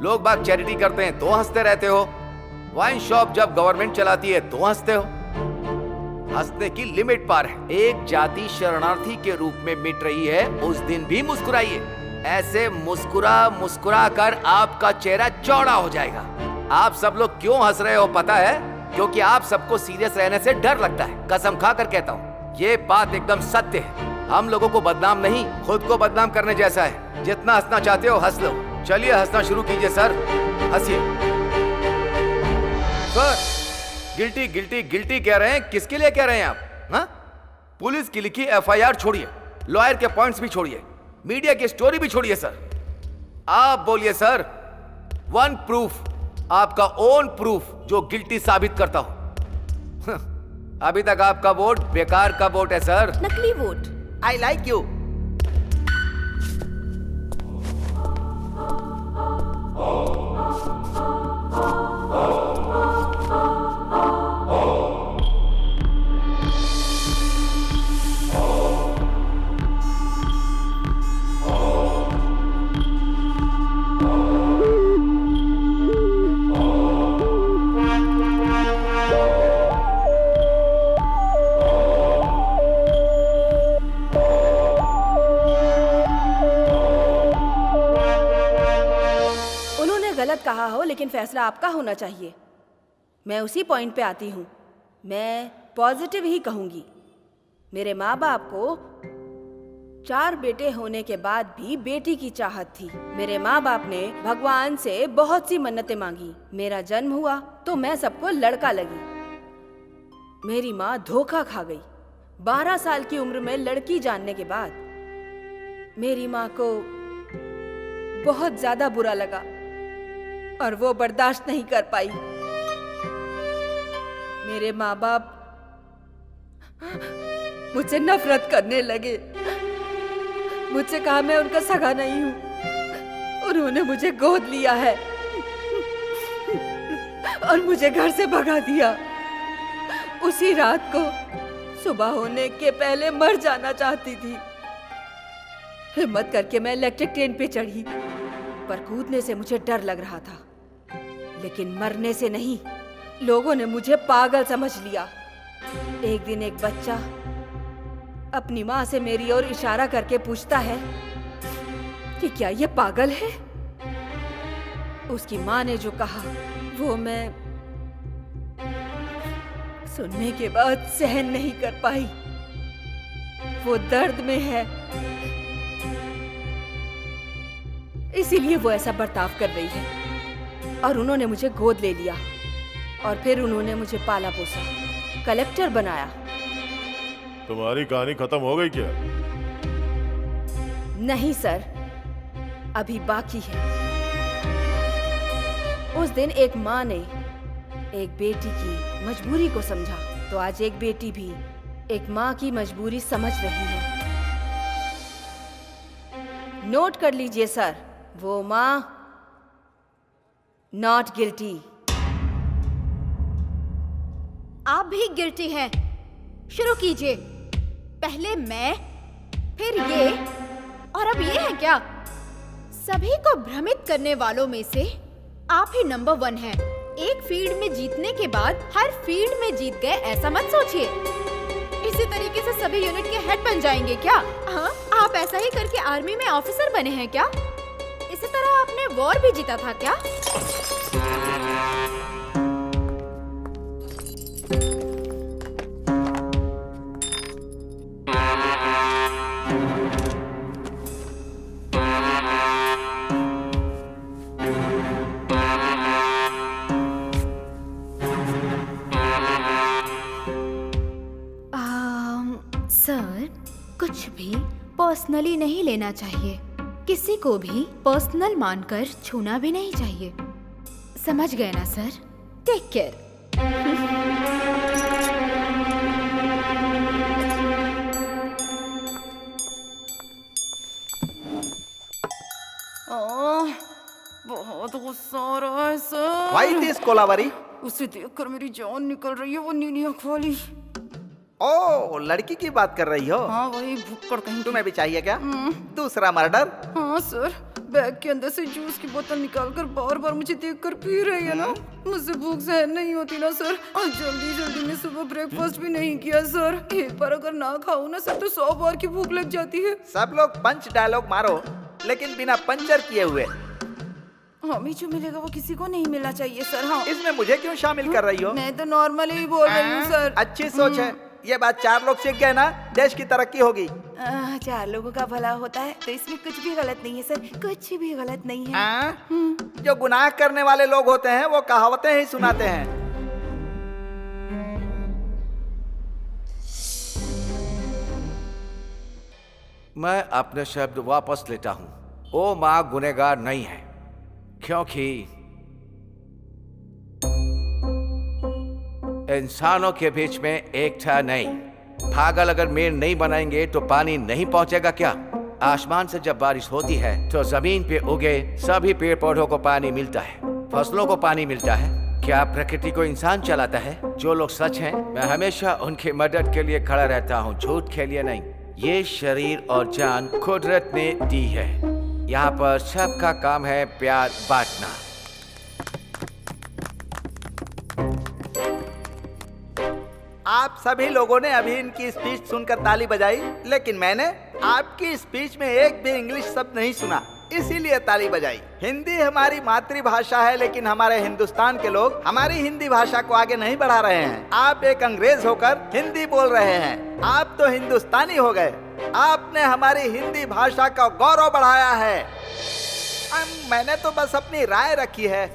लोग बाग चैरिटी करते हैं तो हंसते रहते हो। वाइन शॉप जब गवर्नमेंट चलाती है तो हंसते हो। हंसने की लिमिट पार है। एक जाति शरणार्थी के रूप में मिट रही है, उस दिन भी मुस्कुराइए। ऐसे मुस्कुरा मुस्कुरा कर आपका चेहरा चौड़ा हो जाएगा। आप सब लोग क्यों हंस रहे हो पता है? क्योंकि आप सबको सीरियस रहने से डर लगता है। कसम खा कर कहता हूँ, ये बात एकदम सत्य है। हम लोगों को बदनाम नहीं, खुद को बदनाम करने जैसा है। जितना हंसना चाहते हो हंस लो। चलिए हंसना शुरू कीजिए सर, हंसिए। सर गिल्टी गिल्टी गिल्टी कह रहे हैं, किसके लिए कह रहे हैं आप? हाँ, पुलिस की लिखी एफआईआर छोड़िए, लॉयर के पॉइंट्स भी छोड़िए, मीडिया की स्टोरी भी छोड़िए सर। आप बोलिए सर, वन प्रूफ, आपका ओन प्रूफ जो गिल्टी साबित करता हो। अभी तक आपका वोट बेकार का वोट है सर, नकली वोट। I like you. गलत कहा हो, लेकिन फैसला आपका होना चाहिए। मैं उसी पॉइंट पे आती हूँ। मैं पॉजिटिव ही कहूँगी। मेरे माँ बाप को 4 बेटे होने के बाद भी बेटी की चाहत थी। मेरे माँ बाप ने भगवान से बहुत सी मन्नतें मांगी। मेरा जन्म हुआ तो मैं सबको लड़का लगी। मेरी माँ धोखा खा गई। 12 साल की उम्र में लड़की जानने के बाद मेरी माँ को बहुत ज्यादा बुरा लगा और वो बर्दाश्त नहीं कर पाई। मेरे माँ बाप मुझसे नफरत करने लगे। मुझसे कहा मैं उनका सगा नहीं हूँ। उन्होंने मुझे गोद लिया है और मुझे घर से भगा दिया। उसी रात को सुबह होने के पहले मर जाना चाहती थी। हिम्मत करके मैं इलेक्ट्रिक ट्रेन पे चढ़ी, पर कूदने से मुझे डर लग रहा था, लेकिन मरने से नहीं। लोगों ने मुझे पागल समझ लिया। एक दिन एक बच्चा अपनी माँ से मेरी ओर इशारा करके पूछता है कि क्या ये पागल है। उसकी माँ ने जो कहा वो मैं सुनने के बाद सहन नहीं कर पाई। वो दर्द में है, इसीलिए वो ऐसा बर्ताव कर रही है। और उन्होंने मुझे गोद ले लिया और फिर उन्होंने मुझे पाला पोसा, कलेक्टर बनाया। तुम्हारी कहानी खत्म हो गई क्या? नहीं सर, अभी बाकी है। उस दिन एक माँ ने एक बेटी की मजबूरी को समझा, तो आज एक बेटी भी एक माँ की मजबूरी समझ रही है। नोट कर लीजिए सर, वो माँ नॉट गिल्टी। आप भी गिल्टी हैं। शुरू कीजिए। पहले मैं, फिर ये, और अब ये है क्या? सभी को भ्रमित करने वालों में से आप ही नंबर 1 हैं। एक फील्ड में जीतने के बाद हर फील्ड में जीत गए, ऐसा मत सोचिए। इसी तरीके से सभी यूनिट के हेड बन जाएंगे क्या? हाँ, आप ऐसा ही करके आर्मी में ऑफिसर बने हैं क्या? इसी तरह आपने वॉर भी जीता था क्या? सर, कुछ भी पर्सनली नहीं लेना चाहिए। किसी को भी पर्सनल मानकर छूना भी नहीं चाहिए। समझ गए ना सर? Take care. बहुत गुस्सा आ रहा है सर। Why this Kolaveri? उसे देखकर मेरी जान निकल रही है, वो नीली आँख वाली। ओ, लड़की की बात कर रही हो? हाँ, वही भुक्कड़ कहीं। तुम्हें भी चाहिए क्या दूसरा मर्डर? हाँ सर, बैग के अंदर से जूस की बोतल निकालकर बार बार मुझे देखकर पी रही है ना। मुझसे भूख सहन नहीं होती ना सर। और जल्दी जल्दी में सुबह ब्रेकफास्ट भी नहीं किया सर। एक बार अगर ना खाऊं ना सर तो 100 बार की भूख लग जाती है। सब लोग पंच डायलॉग मारो, लेकिन बिना पंचर किए हुए। हमें जो मिलेगा वो किसी को नहीं मिलना चाहिए सर। हाँ, इसमें मुझे क्यों शामिल कर रही हो? मैं तो नॉर्मली ही बोल रही हूँ सर। अच्छी सोच है, ये बात 4 लोग सीख गए ना, देश की तरक्की होगी। 4 लोगों का भला होता है तो इसमें कुछ भी गलत नहीं है सर, कुछ भी गलत नहीं है। जो गुनाह करने वाले लोग होते हैं वो कहावतें ही सुनाते हैं। मैं अपने शब्द वापस लेता हूं। वो माँ गुनहगार नहीं है, क्योंकि इंसानों के बीच में एकता नहीं। पागल अगर मेड़ नहीं बनाएंगे तो पानी नहीं पहुंचेगा क्या? आसमान से जब बारिश होती है तो जमीन पे उगे सभी पेड़ पौधों को पानी मिलता है, फसलों को पानी मिलता है। क्या प्रकृति को इंसान चलाता है? जो लोग सच हैं, मैं हमेशा उनकी मदद के लिए खड़ा रहता हूँ, झूठ के लिए नहीं। ये शरीर और जान कुदरत ने दी है। यहाँ पर सबका काम है प्यार बांटना। आप सभी लोगों ने अभी इनकी स्पीच सुनकर ताली बजाई, लेकिन मैंने आपकी स्पीच में एक भी इंग्लिश शब्द नहीं सुना, इसीलिए ताली बजाई। हिंदी हमारी मातृभाषा है, लेकिन हमारे हिंदुस्तान के लोग हमारी हिंदी भाषा को आगे नहीं बढ़ा रहे हैं। आप एक अंग्रेज होकर हिंदी बोल रहे हैं, आप तो हिंदुस्तानी हो गए। आपने हमारी हिंदी भाषा का गौरव बढ़ाया है। मैंने तो बस अपनी राय रखी है।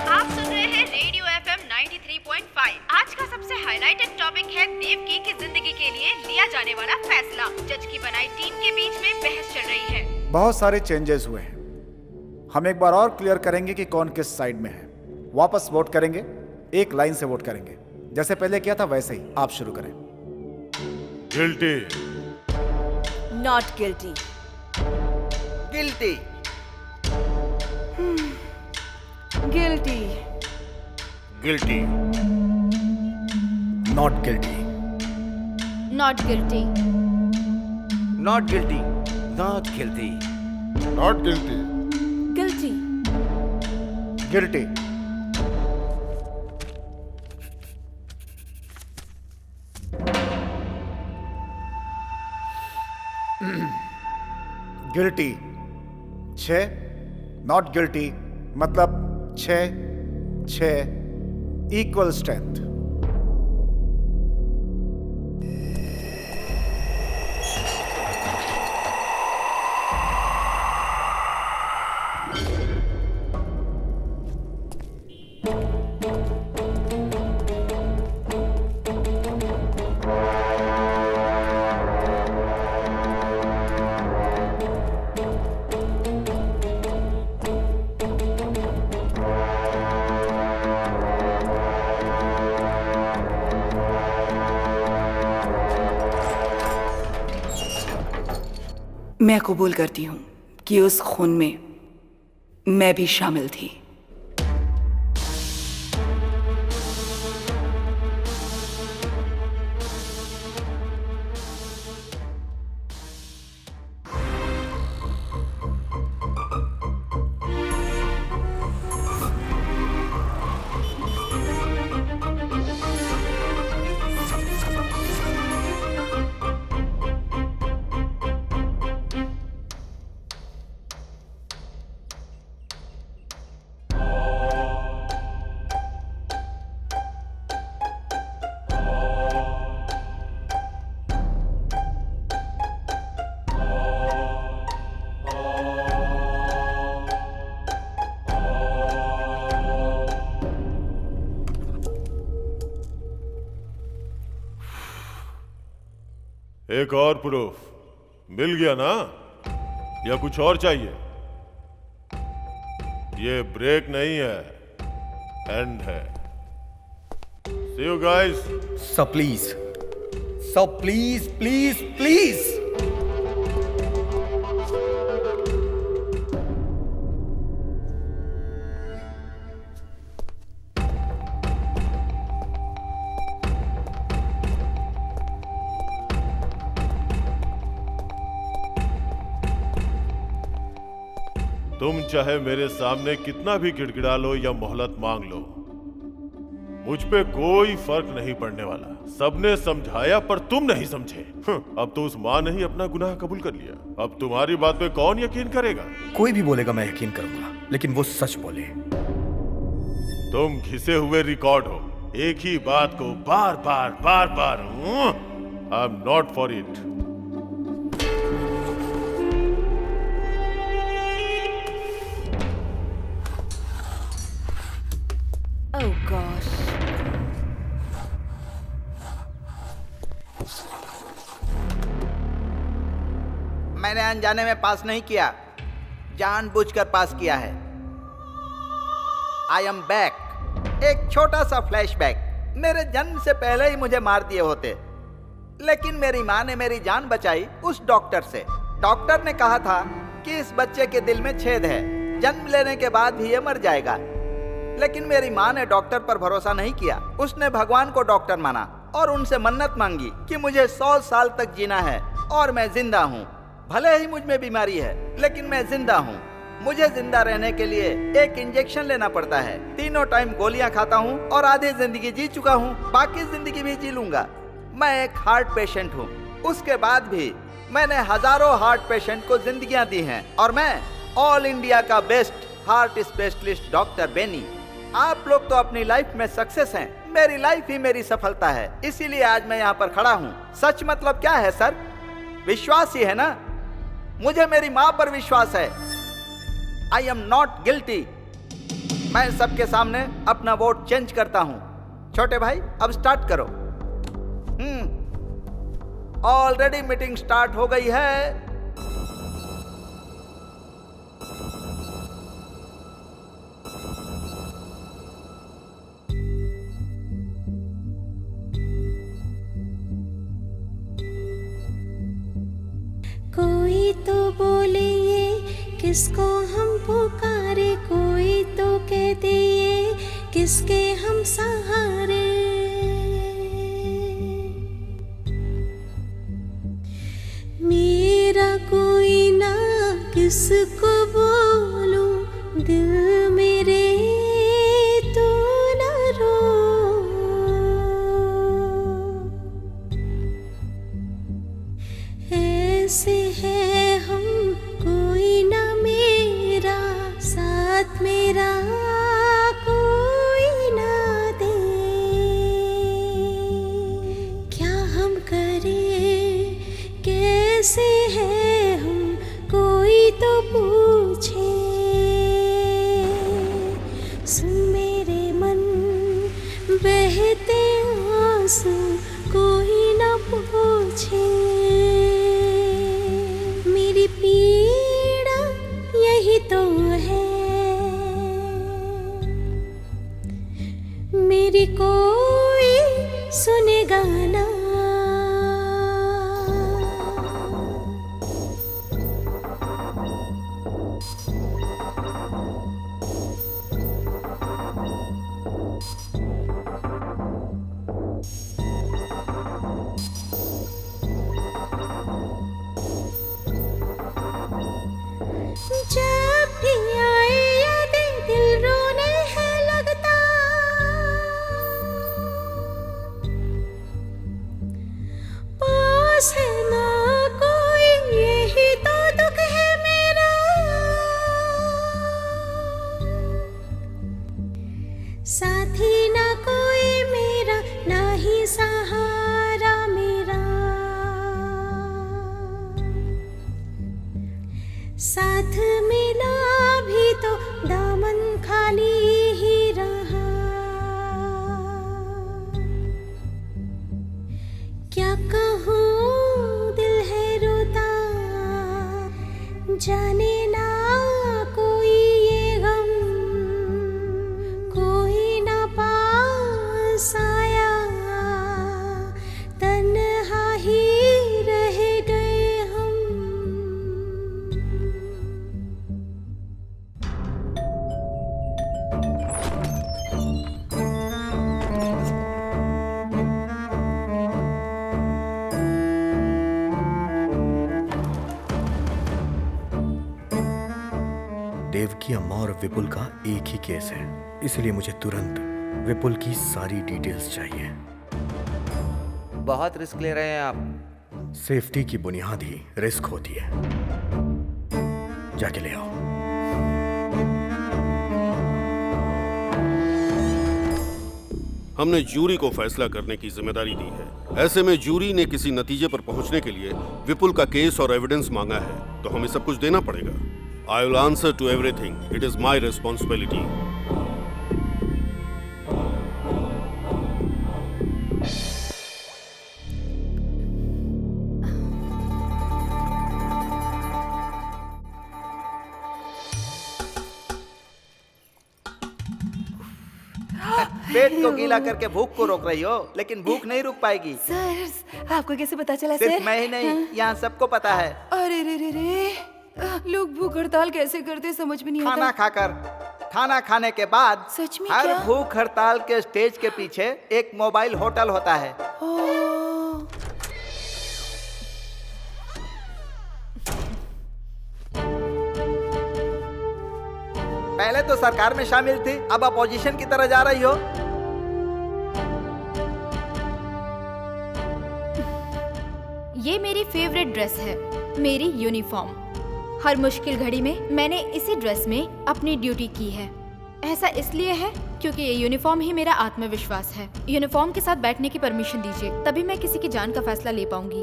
आप सुन रहे हैं रेडियो FM 93.5। आज का सबसे हाईलाइटेड टॉपिक है देवकी की जिंदगी के लिए लिया जाने वाला फैसला। जज की बनाई टीम के बीच में बहस चल रही है। बहुत सारे चेंजेस हुए हैं। हम एक बार और क्लियर करेंगे कि कौन किस साइड में है। वापस वोट करेंगे, एक लाइन से वोट करेंगे, जैसे पहले किया था वैसे ही। आप शुरू करें। Guilty, not guilty, guilty, guilty, guilty, not guilty, not guilty, not guilty, not guilty, not guilty, guilty, guilty, guilty 6, not guilty मतलब 6 इक्वल स्ट्रेंथ। मैं कबूल करती हूँ कि उस खून में मैं भी शामिल थी। एक और प्रूफ मिल गया ना, या कुछ और चाहिए? ये ब्रेक नहीं है, एंड है। See you guys. Sir please, sir please please please. तुम चाहे मेरे सामने कितना भी गिड़गिड़ा लो या मोहलत मांग लो, मुझ पे कोई फर्क नहीं पड़ने वाला। सबने समझाया पर तुम नहीं समझे। अब तो उस माँ ने ही अपना गुनाह कबूल कर लिया। अब तुम्हारी बात पे कौन यकीन करेगा? कोई भी बोलेगा मैं यकीन करूंगा, लेकिन वो सच बोले। तुम घिसे हुए रिकॉर्ड हो, एक ही बात को बार बार I am not for it. Oh gosh. मैंने अनजाने में पास नहीं किया, जानबूझकर पास किया है। I am back. एक छोटा सा फ्लैशबैक। मेरे जन्म से पहले ही मुझे मार दिए होते, लेकिन मेरी माँ ने मेरी जान बचाई उस डॉक्टर से। डॉक्टर ने कहा था कि इस बच्चे के दिल में छेद है, जन्म लेने के बाद भी ये मर जाएगा। लेकिन मेरी माँ ने डॉक्टर पर भरोसा नहीं किया। उसने भगवान को डॉक्टर माना और उनसे मन्नत मांगी कि मुझे 100 साल तक जीना है और मैं जिंदा हूँ। भले ही मुझ में बीमारी है, लेकिन मैं जिंदा हूँ। मुझे जिंदा रहने के लिए एक इंजेक्शन लेना पड़ता है। 3 टाइम गोलियां खाता हूँ और आधी जिंदगी जी चुका हूँ, बाकी जिंदगी भी जी लूंगा। मैं एक हार्ट पेशेंट हूँ। उसके बाद भी मैंने हजारों हार्ट पेशेंट को जिंदगियां दी हैं और मैं ऑल इंडिया का best heart specialist doctor Benny. आप लोग तो अपनी लाइफ में सक्सेस हैं, मेरी लाइफ ही मेरी सफलता है, इसीलिए आज मैं यहाँ पर खड़ा हूँ। सच मतलब क्या है सर? विश्वास ही है ना। मुझे मेरी माँ पर विश्वास है। आई एम नॉट गिल्टी। मैं सबके सामने अपना वोट चेंज करता हूँ। छोटे भाई अब स्टार्ट करो। ऑलरेडी मीटिंग स्टार्ट हो गई है। कोई तो बोले ये किसको हम पुकारे, कोई तो कहते ये किसके हम सहारे। मेरा कोई ना किसको बोलूं, दिल मेरे तो ना रो। ऐसे है हम कोई ना मेरा, साथ मेरा कोई ना दे। क्या हम करें, कैसे है हम, कोई तो पूछे। सुन मेरे मन बहते आंसू, कोई ना पूछे। मेरी पीड़ा यही तो है, मेरी कोई सुनेगा ना। जब भी आए यादें दिल रोने है लगता, पास है ना कोई यही तो दुख है मेरा। साथी ना कोई मेरा, ना ही सहारा मेरा। साथ मिला भी तो दामन खाली ही रहा। क्या कहूँ दिल है रोता, जाने ना कोई ये गम, कोई ना पास आया, तन्हा ही रह गए हम। देवकी अम्मा और विपुल का एक ही केस है, इसलिए मुझे तुरंत विपुल की सारी डिटेल्स चाहिए। बहुत रिस्क ले रहे हैं आप। सेफ्टी की बुनियाद ही रिस्क होती है। जाके ले आओ। हमने जूरी को फैसला करने की जिम्मेदारी दी है। ऐसे में जूरी ने किसी नतीजे पर पहुंचने के लिए विपुल का केस और एविडेंस मांगा है, तो हमें सब कुछ देना पड़ेगा। I will answer to everything. It is my responsibility. पेट को गीला करके भूख को रोक रही हो, लेकिन भूख नहीं रुक पाएगी। सर आपको कैसे पता चला सिर्फ सर? मैं ही नहीं, यहाँ सबको पता है। अरे रे रे रे, लोग भूख हड़ताल कैसे करते समझ में नहीं आता। खाना खाकर, खाना खाने के बाद सच में हर क्या? भूख हड़ताल के स्टेज के पीछे एक मोबाइल होटल होता है। पहले तो सरकार में शामिल थी, अब अपोजिशन की तरह जा रही हो। ये मेरी फेवरेट ड्रेस है, मेरी यूनिफॉर्म। हर मुश्किल घड़ी में मैंने इसी ड्रेस में अपनी ड्यूटी की है। ऐसा इसलिए है क्योंकि ये यूनिफॉर्म ही मेरा आत्मविश्वास है। यूनिफॉर्म के साथ बैठने की परमिशन दीजिए, तभी मैं किसी की जान का फैसला ले पाऊंगी।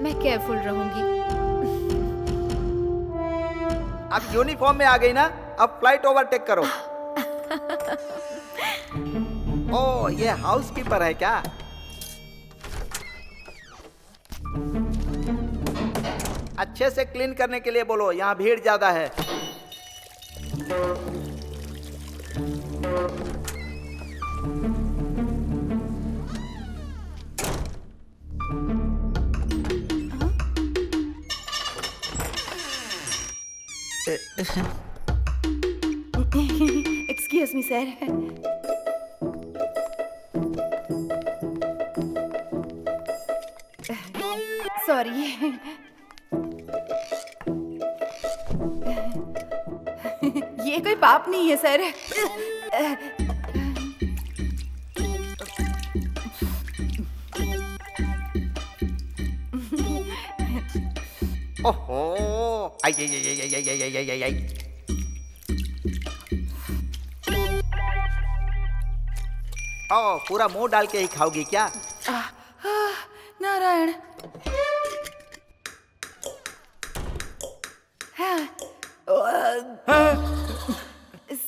मैं केयरफुल रहूंगी। अब यूनिफॉर्म में आ गई ना, अब फ्लाइट ओवरटेक करो। ओ, ये हाउसकीपर है क्या? अच्छे से क्लीन करने के लिए बोलो, यहाँ भीड़ ज्यादा है। Excuse me sir. सॉरी। ये कोई पाप नहीं है सर। ओहो, आई आई आई आई आई आई आई आई आई। ओ, पूरा मुंह डाल के ही खाओगी क्या? Narayan.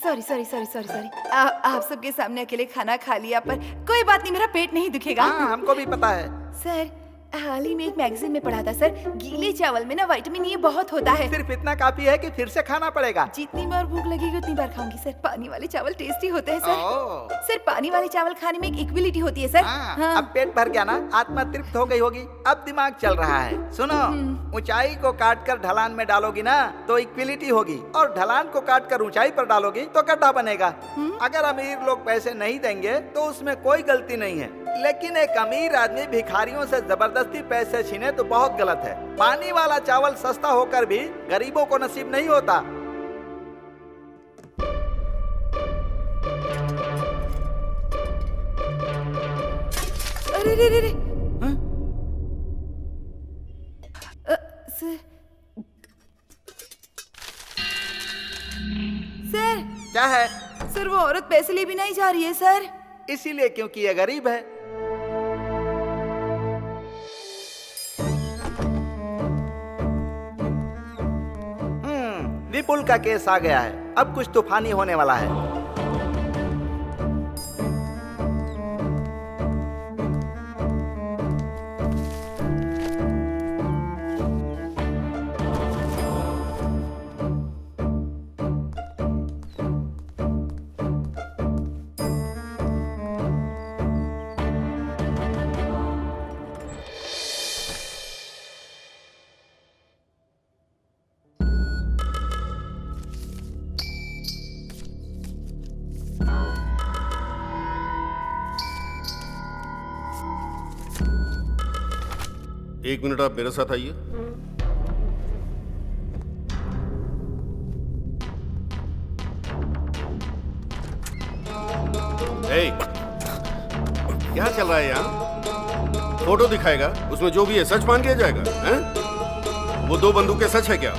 Sorry sorry sorry sorry sorry. आप सबके सामने अकेले खाना खा लिया, पर कोई बात नहीं, मेरा पेट नहीं दुखेगा। हाँ, हमको भी पता है। सर हाल ही में एक मैगजीन में पढ़ा था सर, गीले चावल में ना विटामिन ए बहुत होता है। सिर्फ इतना काफी है कि फिर से खाना पड़ेगा। जितनी बार भूख लगेगी उतनी बार खाऊंगी सर। पानी वाले चावल टेस्टी होते हैं सर। सर पानी वाले चावल खाने में एक इक्विलिटी होती है सर। हाँ। अब पेट भर गया ना, आत्मा तृप्त हो गई होगी, अब दिमाग चल रहा है। सुनो, ऊंचाई को काट कर ढलान में डालोगी ना तो इक्विलिटी होगी, और ढलान को काट कर ऊंचाई पर डालोगी तो गड्ढा बनेगा। अगर अमीर लोग पैसे नहीं देंगे तो उसमें कोई गलती नहीं है, लेकिन एक अमीर आदमी भिखारियों से जबरदस्ती पैसे छीने तो बहुत गलत है। पानी वाला चावल सस्ता होकर भी गरीबों को नसीब नहीं होता। अरे रे रे रे। सर क्या है? सर वो औरत पैसे लिए बिना ही जा रही है सर। इसीलिए क्योंकि ये गरीब है। विपुल का केस आ गया है, अब कुछ तूफानी होने वाला है। एक मिनट, आप मेरे साथ आइए। क्या चल रहा है यहाँ? फोटो दिखाएगा, उसमें जो भी है सच मान किया जाएगा, हैं? वो 2 बंदूकें सच है क्या?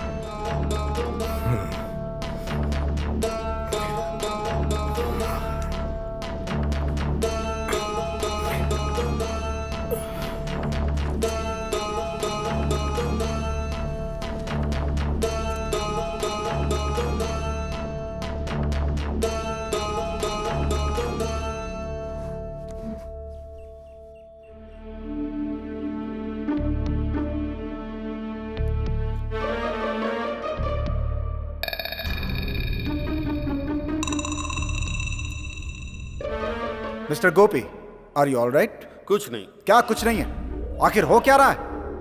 Mister Gopi, are you all right? कुछ नहीं। क्या कुछ नहीं है? आखिर हो क्या रहा है?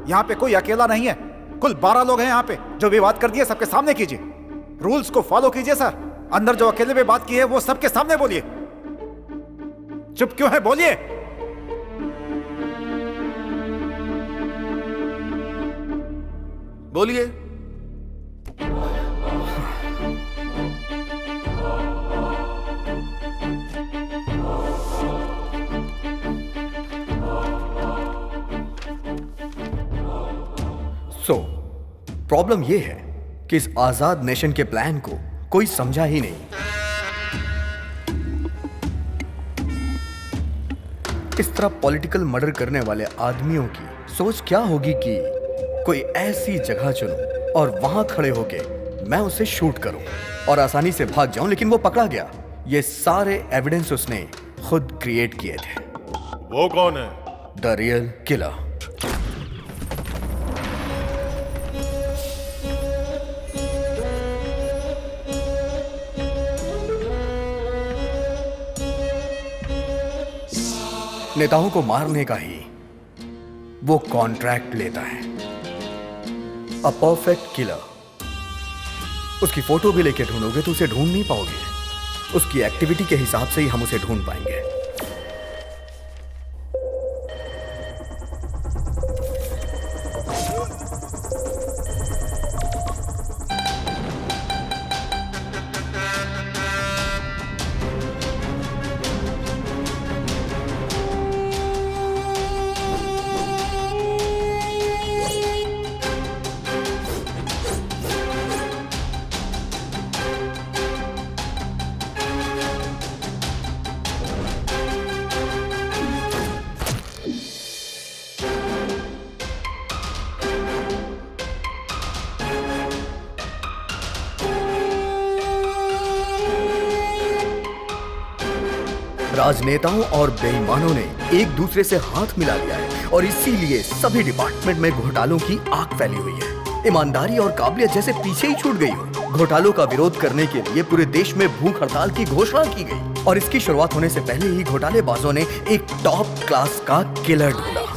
यहाँ पे कोई अकेला नहीं है, कुल 12 लोग हैं यहाँ पे। जो भी बात कर दी है सबके सामने कीजिए। रूल्स को फॉलो कीजिए सर। अंदर जो अकेले में बात की है वो सबके सामने बोलिए। चुप क्यों है? बोलिए। बोलिए। सो प्रॉब्लम यह है कि इस आजाद नेशन के प्लान को कोई समझा ही नहीं। इस तरह पॉलिटिकल मर्डर करने वाले आदमियों की सोच क्या होगी कि कोई ऐसी जगह चुनूं और वहां खड़े होके मैं उसे शूट करूं और आसानी से भाग जाऊं, लेकिन वो पकड़ा गया। ये सारे एविडेंस उसने खुद क्रिएट किए थे। वो कौन है? The real killer. नेताओं को मारने का ही वो कॉन्ट्रैक्ट लेता है। A perfect killer. उसकी फोटो भी लेके ढूंढोगे तो उसे ढूंढ नहीं पाओगे। उसकी एक्टिविटी के हिसाब से ही हम उसे ढूंढ पाएंगे। राजनेताओं और बेईमानों ने एक दूसरे से हाथ मिला लिया है और इसीलिए सभी डिपार्टमेंट में घोटालों की आग फैली हुई है। ईमानदारी और काबिलियत जैसे पीछे ही छूट गई हो। घोटालों का विरोध करने के लिए पूरे देश में भूख हड़ताल की घोषणा की गई और इसकी शुरुआत होने से पहले ही घोटालेबाजों ने एक टॉप क्लास का किलर ढूंढा।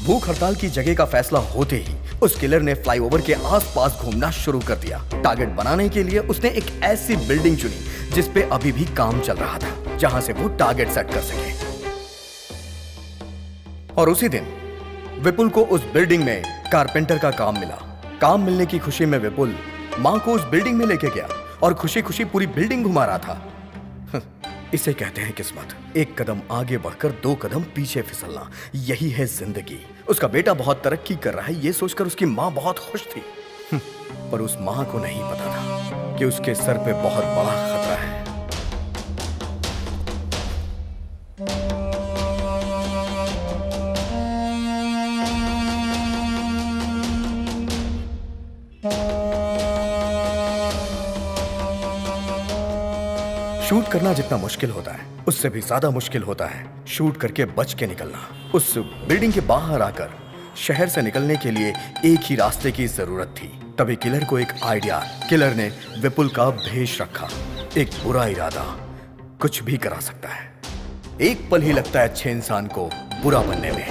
भूख हड़ताल की जगह का फैसला होते ही उस किलर ने फ्लाईओवर के आसपास घूमना शुरू कर दिया। टारगेट बनाने के लिए उसने एक ऐसी बिल्डिंग चुनी जिस पे अभी भी काम चल रहा था, जहां से वो टारगेट सेट कर सके। और उसी दिन विपुल को उस बिल्डिंग में कारपेंटर का काम मिला। काम मिलने की खुशी में विपुल मां को उस बिल्डिंग में लेके गया और खुशी खुशी पूरी बिल्डिंग घुमा रहा था। इसे कहते हैं किस्मत। एक कदम आगे बढ़कर 2 कदम पीछे फिसलना, यही है जिंदगी। उसका बेटा बहुत तरक्की कर रहा है, ये सोचकर उसकी मां बहुत खुश थी। पर उस मां को नहीं पता था कि उसके सर पे बहुत बड़ा खतरा है। शूट करना जितना मुश्किल होता है, उससे भी ज्यादा मुश्किल होता है शूट करके बच के निकलना। उस बिल्डिंग के बाहर आकर शहर से निकलने के लिए एक ही रास्ते की जरूरत थी। तभी किलर को एक आइडिया। किलर ने विपुल का भेष रखा। एक बुरा इरादा कुछ भी करा सकता है। एक पल ही लगता है अच्छे इंसान को बुरा बनने में।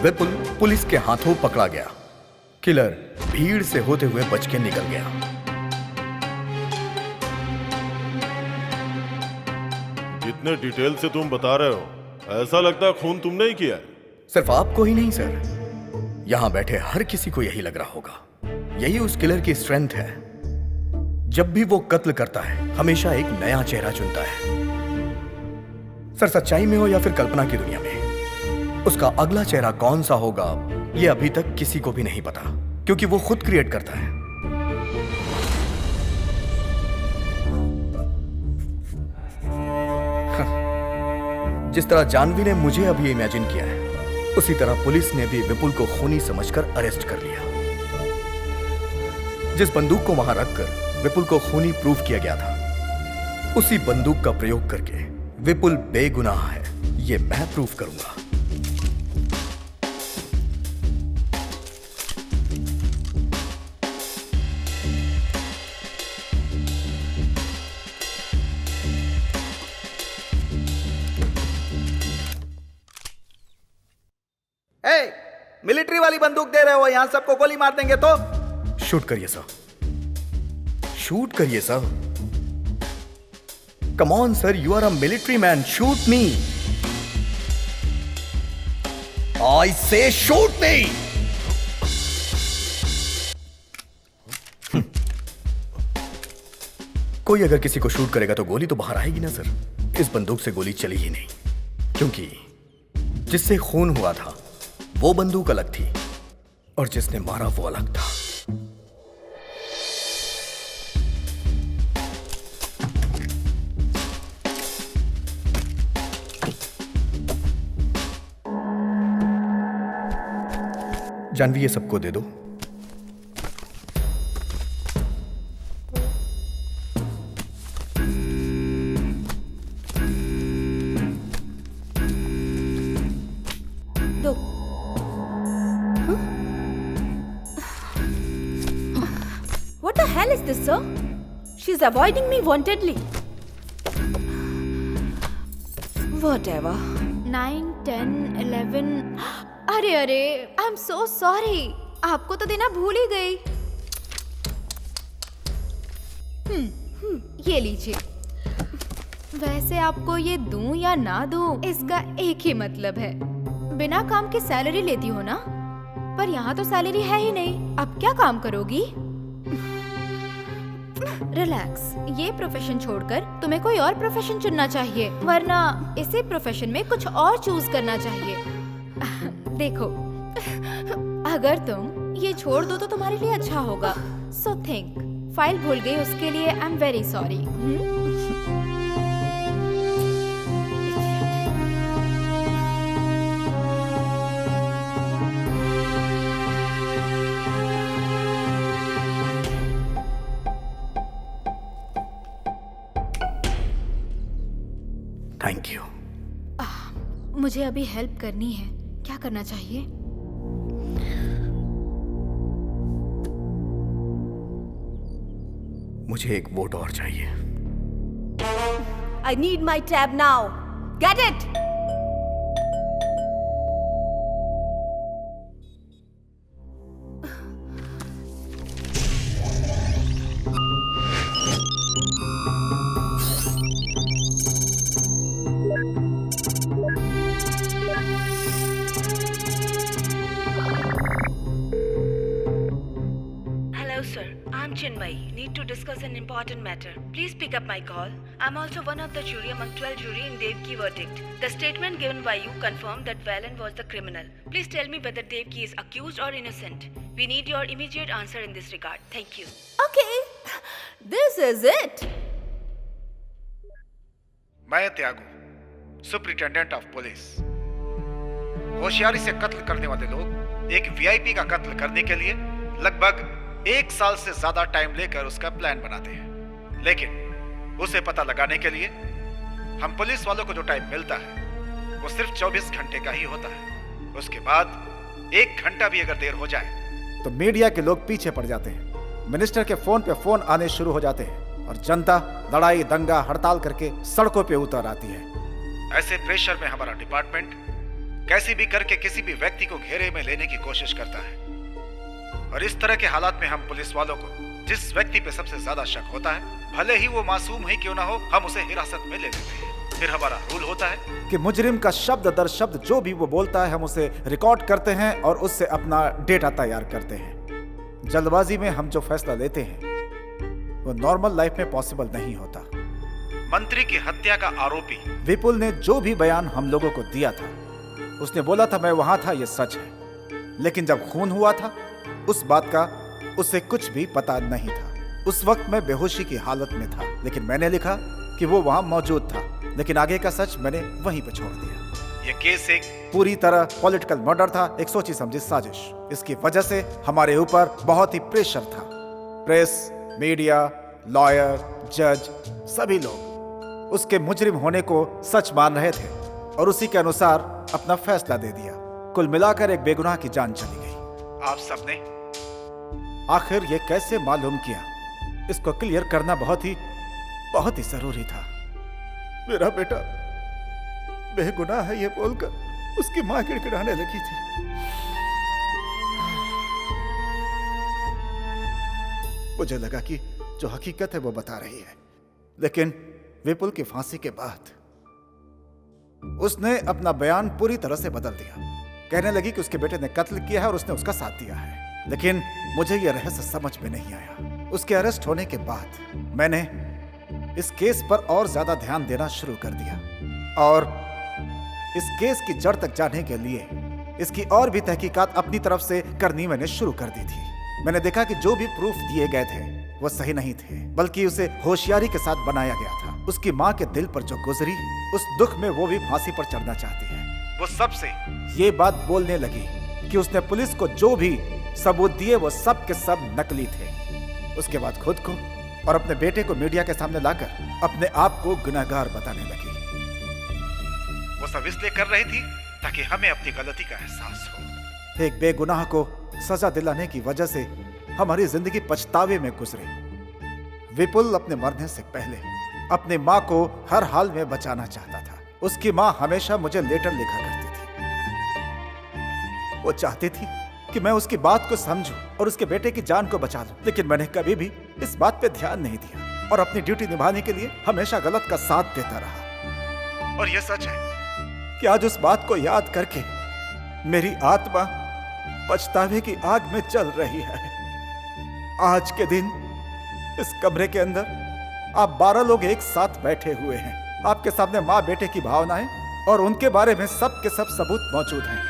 विपुल पुलिस के हाथों पकड़ा गया। किलर भीड़ से होते हुए बच के निकल गया। जितने डिटेल से तुम बता रहे हो, ऐसा लगता है खून तुमने ही किया है। सिर्फ आपको ही नहीं सर, यहां बैठे हर किसी को यही लग रहा होगा। यही उस किलर की स्ट्रेंथ है। जब भी वो कत्ल करता है, हमेशा एक नया चेहरा चुनता है। सर, सच्चाई में हो या फिर कल्पना की दुनिया में, उसका अगला चेहरा कौन सा होगा ये अभी तक किसी को भी नहीं पता, क्योंकि वो खुद क्रिएट करता है। जिस तरह जानवी ने मुझे अभी इमेजिन किया है, उसी तरह पुलिस ने भी विपुल को खूनी समझकर अरेस्ट कर लिया। जिस बंदूक को वहां रखकर विपुल को खूनी प्रूफ किया गया था, उसी बंदूक का प्रयोग करके विपुल बेगुनाह है, ये मैं प्रूफ करूंगा। मिलिट्री वाली बंदूक दे रहे हो, यहां सबको गोली मार देंगे तो। शूट करिए सर, शूट करिए sir. Come on sir, you are a military man, shoot me. I say shoot मी। कोई अगर किसी को शूट करेगा तो गोली तो बाहर आएगी ना सर। इस बंदूक से गोली चली ही नहीं, क्योंकि जिससे खून हुआ था वो बंदूक अलग थी और जिसने मारा वो अलग था। जानवी, ये सबको दे दो। What the hell is this, sir? She's avoiding me wantedly. Whatever. 9, 10, 11। अरे अरे, आई एम सो सॉरी, आपको तो देना भूल ही गई। ये लीजिए। वैसे आपको ये दूं या ना दूं, इसका एक ही मतलब है, बिना काम के सैलरी लेती हो ना। पर यहाँ तो सैलरी है ही नहीं, अब क्या काम करोगी? रिलैक्स, ये प्रोफेशन छोड़कर तुम्हें कोई और प्रोफेशन चुनना चाहिए, वरना इसी प्रोफेशन में कुछ और चूज करना चाहिए। देखो, अगर तुम ये छोड़ दो तो तुम्हारे लिए अच्छा होगा। So think. फाइल भूल गई, उसके लिए I am very sorry. Thank you. मुझे अभी हेल्प करनी है, क्या करना चाहिए? मुझे एक वोट और चाहिए। I need my tab now. Get it? Chinmay, need to discuss an important matter. Please pick up my call. I'm also one of the jury among 12 jury in Devki verdict. The statement given by you confirmed that Valen was the criminal. Please tell me whether Devki is accused or innocent. We need your immediate answer in this regard. Thank you. Okay, this is it. मैं त्यागू, superintendent of police. होशियारी से कत्ल करने वाले लोग एक VIP का कत्ल करने के लिए लगभग 1 साल से ज्यादा टाइम लेकर उसका प्लान बनाते हैं, लेकिन उसे पता लगाने के लिए हम पुलिस वालों को जो टाइम मिलता है वो सिर्फ 24 घंटे का ही होता है। उसके बाद 1 घंटा भी अगर देर हो जाए तो मीडिया के लोग पीछे पड़ जाते हैं, मिनिस्टर के फोन पे फोन आने शुरू हो जाते हैं और जनता लड़ाई दंगा हड़ताल करके सड़कों पे उतर आती है। ऐसे प्रेशर में हमारा डिपार्टमेंट कैसे भी करके किसी भी व्यक्ति को घेरे में लेने की कोशिश करता है, और इस तरह के हालात में हम पुलिस वालों को जिस व्यक्ति पे सबसे ज्यादा शक होता है, भले ही वो मासूम ही क्यों ना हो, हम उसे हिरासत में ले लेते हैं। फिर हमारा रूल होता है कि मुजरिम का शब्द दर शब्द जो भी वो बोलता है हम उसे रिकॉर्ड करते हैं और उससे अपना डेटा तैयार करते हैं। जल्दबाजी में हम जो फैसला लेते हैं वो नॉर्मल लाइफ में पॉसिबल नहीं होता। मंत्री की हत्या का आरोपी विपुल ने जो भी बयान हम लोगों को दिया था, उसने बोला था मैं वहां था, ये सच है, लेकिन जब खून हुआ था उस बात का उसे कुछ भी पता नहीं था। उस वक्त मैं बेहोशी की हालत में था, लेकिन मैंने लिखा कि वो वहां मौजूद था, लेकिन आगे का सच मैंने वहीं पे छोड़ दिया। ये केस एक पूरी तरह पॉलिटिकल मर्डर था, एक सोची समझी साजिश। इसकी वजह से हमारे ऊपर बहुत ही प्रेशर था। प्रेस, मीडिया, लॉयर, जज, सभी लोग उसके मुजरिम होने को सच मान रहे थे और उसी के अनुसार अपना फैसला दे दिया। कुल मिलाकर एक बेगुनाह की जान चली गई। आप सबने आखिर ये कैसे मालूम किया, इसको क्लियर करना बहुत ही जरूरी था। मेरा बेटा बेगुनाह है ये बोलकर उसकी मां गिड़गिड़ाने लगी थी। मुझे लगा कि जो हकीकत है वो बता रही है, लेकिन विपुल की फांसी के बाद उसने अपना बयान पूरी तरह से बदल दिया। कहने लगी कि उसके बेटे ने कत्ल किया है और उसने उसका साथ दिया है, लेकिन मुझे यह रहस्य समझ में नहीं आया। उसके अरेस्ट होने के बाद मैंने इस केस पर और ज्यादा ध्यान देना शुरू कर दिया और इस केस की जड़ तक जाने के लिए इसकी और भी तहकीकात अपनी तरफ से करनी मैंने शुरू कर दी थी। मैंने देखा कि जो भी प्रूफ दिए गए थे वो सही नहीं थे, बल्कि उसे होशियारी के साथ बनाया गया था। उसकी माँ के दिल पर जो गुजरी, उस दुख में वो भी फांसी पर चढ़ना चाहती है। वो सबसे ये बात बोलने लगी कि उसने पुलिस को जो भी सबूत दिए वो सब के सब नकली थे। उसके बाद खुद को और अपने बेटे को मीडिया के सामने लाकर अपने आप को गुनहगार बताने लगी। वो सब इसलिए कर रही थी ताकि हमें अपनी गलती का एहसास हो। एक बेगुनाह को सजा दिलाने की वजह से हमारी जिंदगी पछतावे में गुजरी। विपुल अपने मरने से पहले अपने माँ को हर हाल में बचाना चाहता था, उसकी माँ हमेशा मुझे लेटर लिखा करती थी। वो चाहती थी कि मैं उसकी बात को समझूं और उसके बेटे की जान को बचा लूं, लेकिन मैंने कभी भी इस बात पे ध्यान नहीं दिया और अपनी ड्यूटी निभाने के लिए हमेशा गलत का साथ देता रहा। और यह सच है कि आज उस बात को याद करके मेरी आत्मा पछतावे की आग में जल रही है। आज के दिन इस कमरे के अंदर आप 12 लोग एक साथ बैठे हुए हैं। आपके सामने माँ बेटे की भावनाएं और उनके बारे में सब के सब सबूत मौजूद हैं।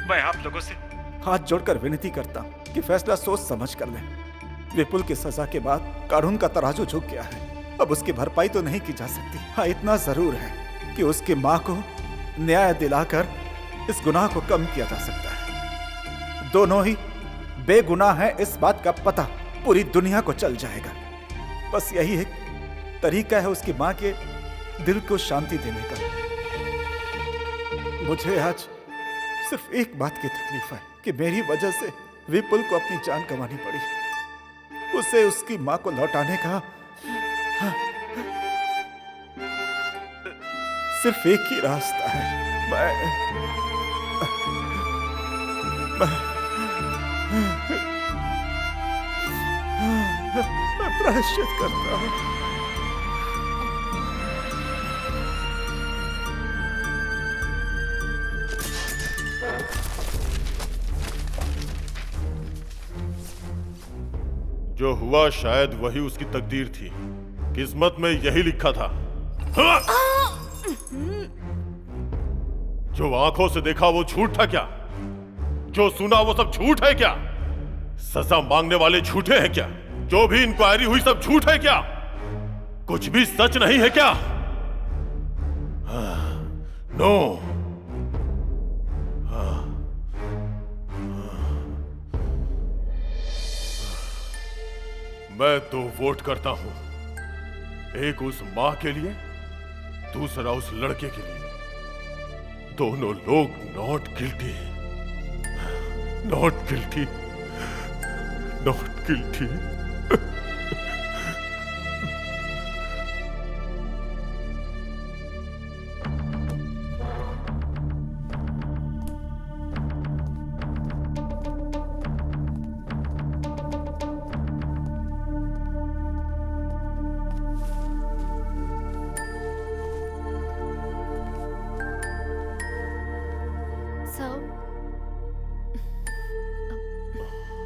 मैं आप लोगों से हाथ जोड़कर विनती करता हूं कि फैसला सोच समझ कर लें। विपुल की सजा के बाद कानून का तराजू झुक गया है। अब उसकी भरपाई तो नहीं की जा सकती। हाँ, इतना जरूर है कि उसकी माँ को न्याय दिलाकर इस गुनाह को कम किया जा सकता है। दोनों ही बेगुनाह हैं, इस बात का पता पूरी दुनिया को चल जाएगा। बस यही एक तरीका है उसकी माँ के दिल को शांति देने का। मुझे आज सिर्फ एक बात की तकलीफ है कि मेरी वजह से विपुल को अपनी जान गंवानी पड़ी। उसे उसकी माँ को लौटाने का सिर्फ एक ही रास्ता है। मैं प्रायश्चित करता हूं। जो हुआ शायद वही उसकी तकदीर थी। किस्मत में यही लिखा था। हाँ! जो आंखों से देखा वो झूठ था क्या? जो सुना वो सब झूठ है क्या? सजा मांगने वाले झूठे हैं क्या? जो भी इंक्वायरी हुई सब झूठ है क्या? कुछ भी सच नहीं है क्या? नो। मैं तो वोट करता हूं, एक उस मां के लिए, दूसरा उस लड़के के लिए। दोनों लोग not guilty, not guilty, not guilty.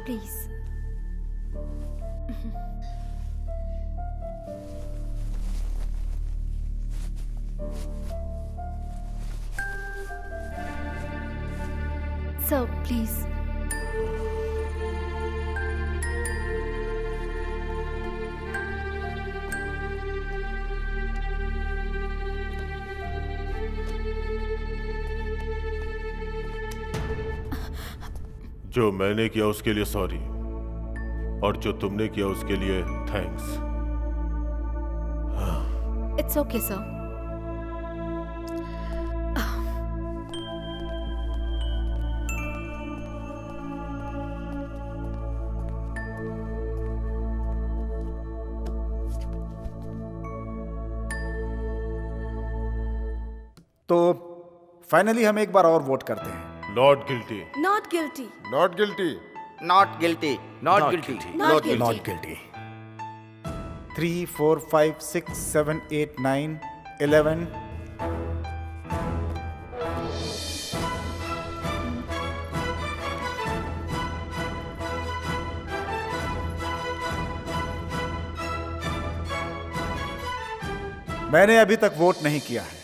Please. Sir, please. जो मैंने किया उसके लिए सॉरी, और जो तुमने किया उसके लिए थैंक्स। It's okay, sir. तो फाइनली हम एक बार और वोट करते हैं। Not guilty, not guilty, not guilty, not guilty, not guilty, not guilty, not guilty. 3, 4, 5, 6, 7, 8, 9, 11। मैंने अभी तक वोट नहीं किया है।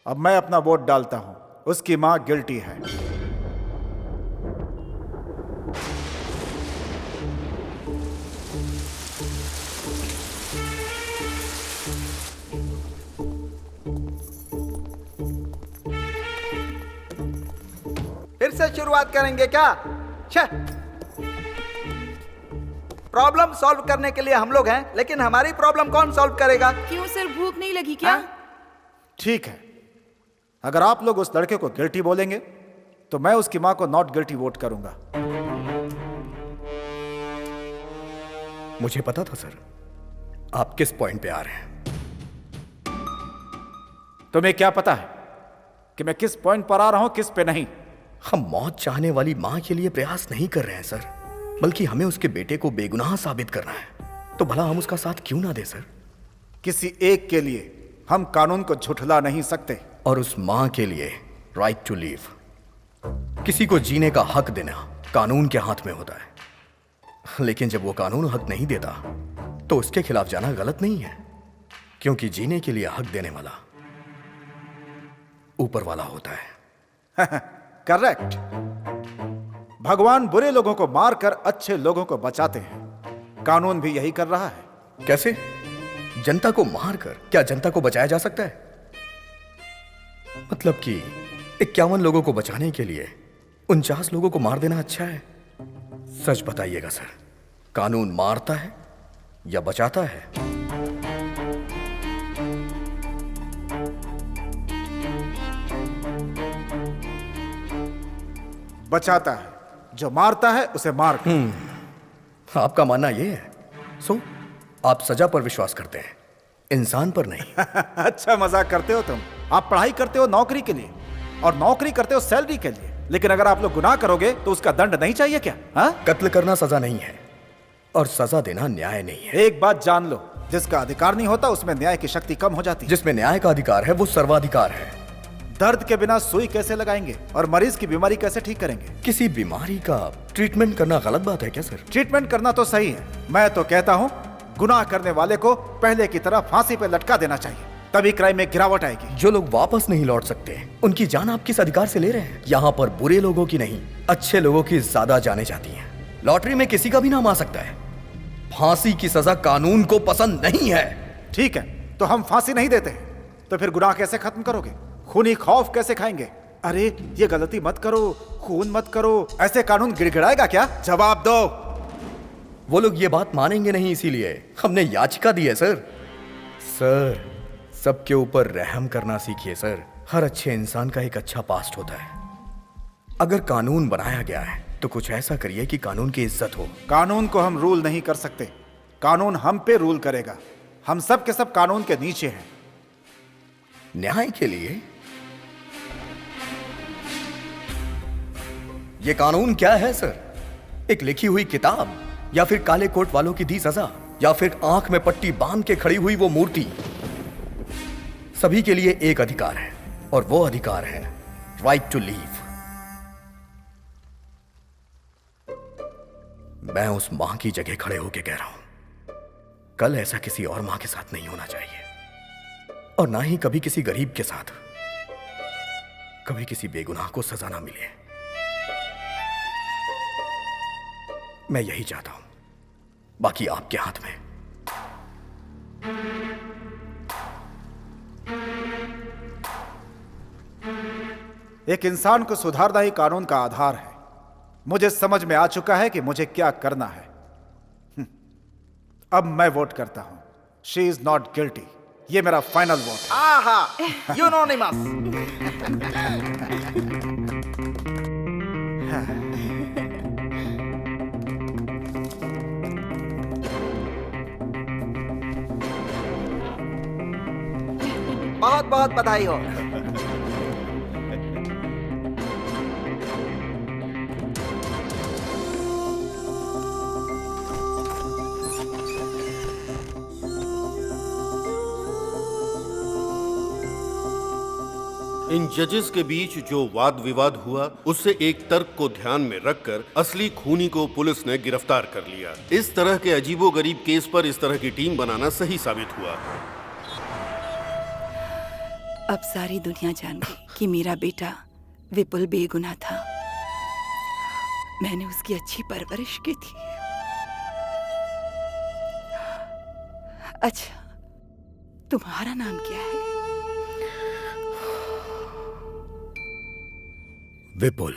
अब मैं अपना वोट डालता हूं। उसकी मां गिल्टी है। फिर से शुरुआत करेंगे क्या? प्रॉब्लम सॉल्व करने के लिए हम लोग हैं, लेकिन हमारी प्रॉब्लम कौन सॉल्व करेगा? क्यों सर, भूख नहीं लगी क्या? ठीक है, अगर आप लोग उस लड़के को गिल्टी बोलेंगे तो मैं उसकी मां को नॉट गिल्टी वोट करूंगा। मुझे पता था सर आप किस पॉइंट पे आ रहे हैं। तुम्हें क्या पता है कि मैं किस पॉइंट पर आ रहा हूं, किस पे नहीं? हम मौत चाहने वाली मां के लिए प्रयास नहीं कर रहे हैं सर, बल्कि हमें उसके बेटे को बेगुनाह साबित करना है। तो भला हम उसका साथ क्यों ना दे सर? किसी एक के लिए हम कानून को झुठला नहीं सकते। और उस मां के लिए राइट टू लीव, किसी को जीने का हक देना कानून के हाथ में होता है। लेकिन जब वो कानून हक नहीं देता तो उसके खिलाफ जाना गलत नहीं है, क्योंकि जीने के लिए हक देने वाला ऊपर वाला होता है। करेक्ट। भगवान बुरे लोगों को मारकर अच्छे लोगों को बचाते हैं। कानून भी यही कर रहा है। कैसे? जनता को मारकर क्या जनता को बचाया जा सकता है? मतलब कि 51 लोगों को बचाने के लिए 49 लोगों को मार देना अच्छा है? सच बताइएगा सर, कानून मारता है या बचाता है? बचाता है। जो मारता है उसे मार। आपका मानना यह है? सो आप सजा पर विश्वास करते हैं, इंसान पर नहीं। अच्छा मजाक करते हो तुम। आप पढ़ाई करते हो नौकरी के लिए, और नौकरी करते हो सैलरी के लिए, लेकिन अगर आप लोग गुनाह करोगे तो उसका दंड नहीं चाहिए क्या? हाँ? कत्ल करना सजा नहीं है और सजा देना न्याय नहीं है। एक बात जान लो, जिसका अधिकार नहीं होता उसमें न्याय की शक्ति कम हो जाती है। जिसमें न्याय का अधिकार है वो सर्वाधिकार है। दर्द के बिना सुई कैसे लगाएंगे और मरीज की बीमारी कैसे ठीक करेंगे? किसी बीमारी का ट्रीटमेंट करना गलत बात है क्या सर? ट्रीटमेंट करना तो सही है। मैं तो कहता हूँ गुनाह करने वाले को पहले की तरह फांसी पे लटका देना चाहिए, तभी क्राइम में गिरावट आएगी। जो लोग वापस नहीं लौट सकते उनकी जान आप किस अधिकार से ले रहे हैं? यहाँ पर बुरे लोगों की नहीं, अच्छे लोगों की ज्यादा जाने जाती हैं। लॉटरी में किसी का भी नाम आ सकता है। फांसी की सजा कानून को पसंद नहीं है। ठीक है, तो हम फांसी नहीं देते, तो फिर गुनाह कैसे खत्म करोगे? खूनी खौफ कैसे खाएंगे? अरे ये गलती मत करो, खून मत करो, ऐसे कानून गिड़गिड़ाएगा क्या? जवाब दो। वो लोग ये बात मानेंगे नहीं, इसीलिए हमने याचिका दी है सर। सर, सबके ऊपर रहम करना सीखिए सर। हर अच्छे इंसान का एक अच्छा पास्ट होता है। अगर कानून बनाया गया है तो कुछ ऐसा करिए कि कानून की इज्जत हो। कानून को हम रूल नहीं कर सकते, कानून हम पे रूल करेगा। हम सब के सब कानून के नीचे हैं। न्याय के लिए ये कानून क्या है सर? एक लिखी हुई किताब, या फिर काले कोट वालों की दी सजा, या फिर आंख में पट्टी बांध के खड़ी हुई वो मूर्ति? सभी के लिए एक अधिकार है, और वो अधिकार है राइट टू लीव। मैं उस मां की जगह खड़े होकर कह रहा हूं, कल ऐसा किसी और मां के साथ नहीं होना चाहिए, और ना ही कभी किसी गरीब के साथ, कभी किसी बेगुनाह को सजा ना मिले। मैं यही चाहता हूं, बाकी आपके हाथ में। एक इंसान को सुधारना ही कानून का आधार है। मुझे समझ में आ चुका है कि मुझे क्या करना है। अब मैं वोट करता हूं, शी इज नॉट गिल्टी। ये मेरा फाइनल वोट। आहा, यूनोनिमस। बहुत बहुत बधाई हो। इन जजेस के बीच जो वाद विवाद हुआ, उससे एक तर्क को ध्यान में रखकर असली खूनी को पुलिस ने गिरफ्तार कर लिया। इस तरह के अजीबोगरीब केस पर इस तरह की टीम बनाना सही साबित हुआ। अब सारी दुनिया जान गई कि मेरा बेटा विपुल बेगुनाह था। मैंने उसकी अच्छी परवरिश की थी। अच्छा, तुम्हारा नाम क्या है? विपुल।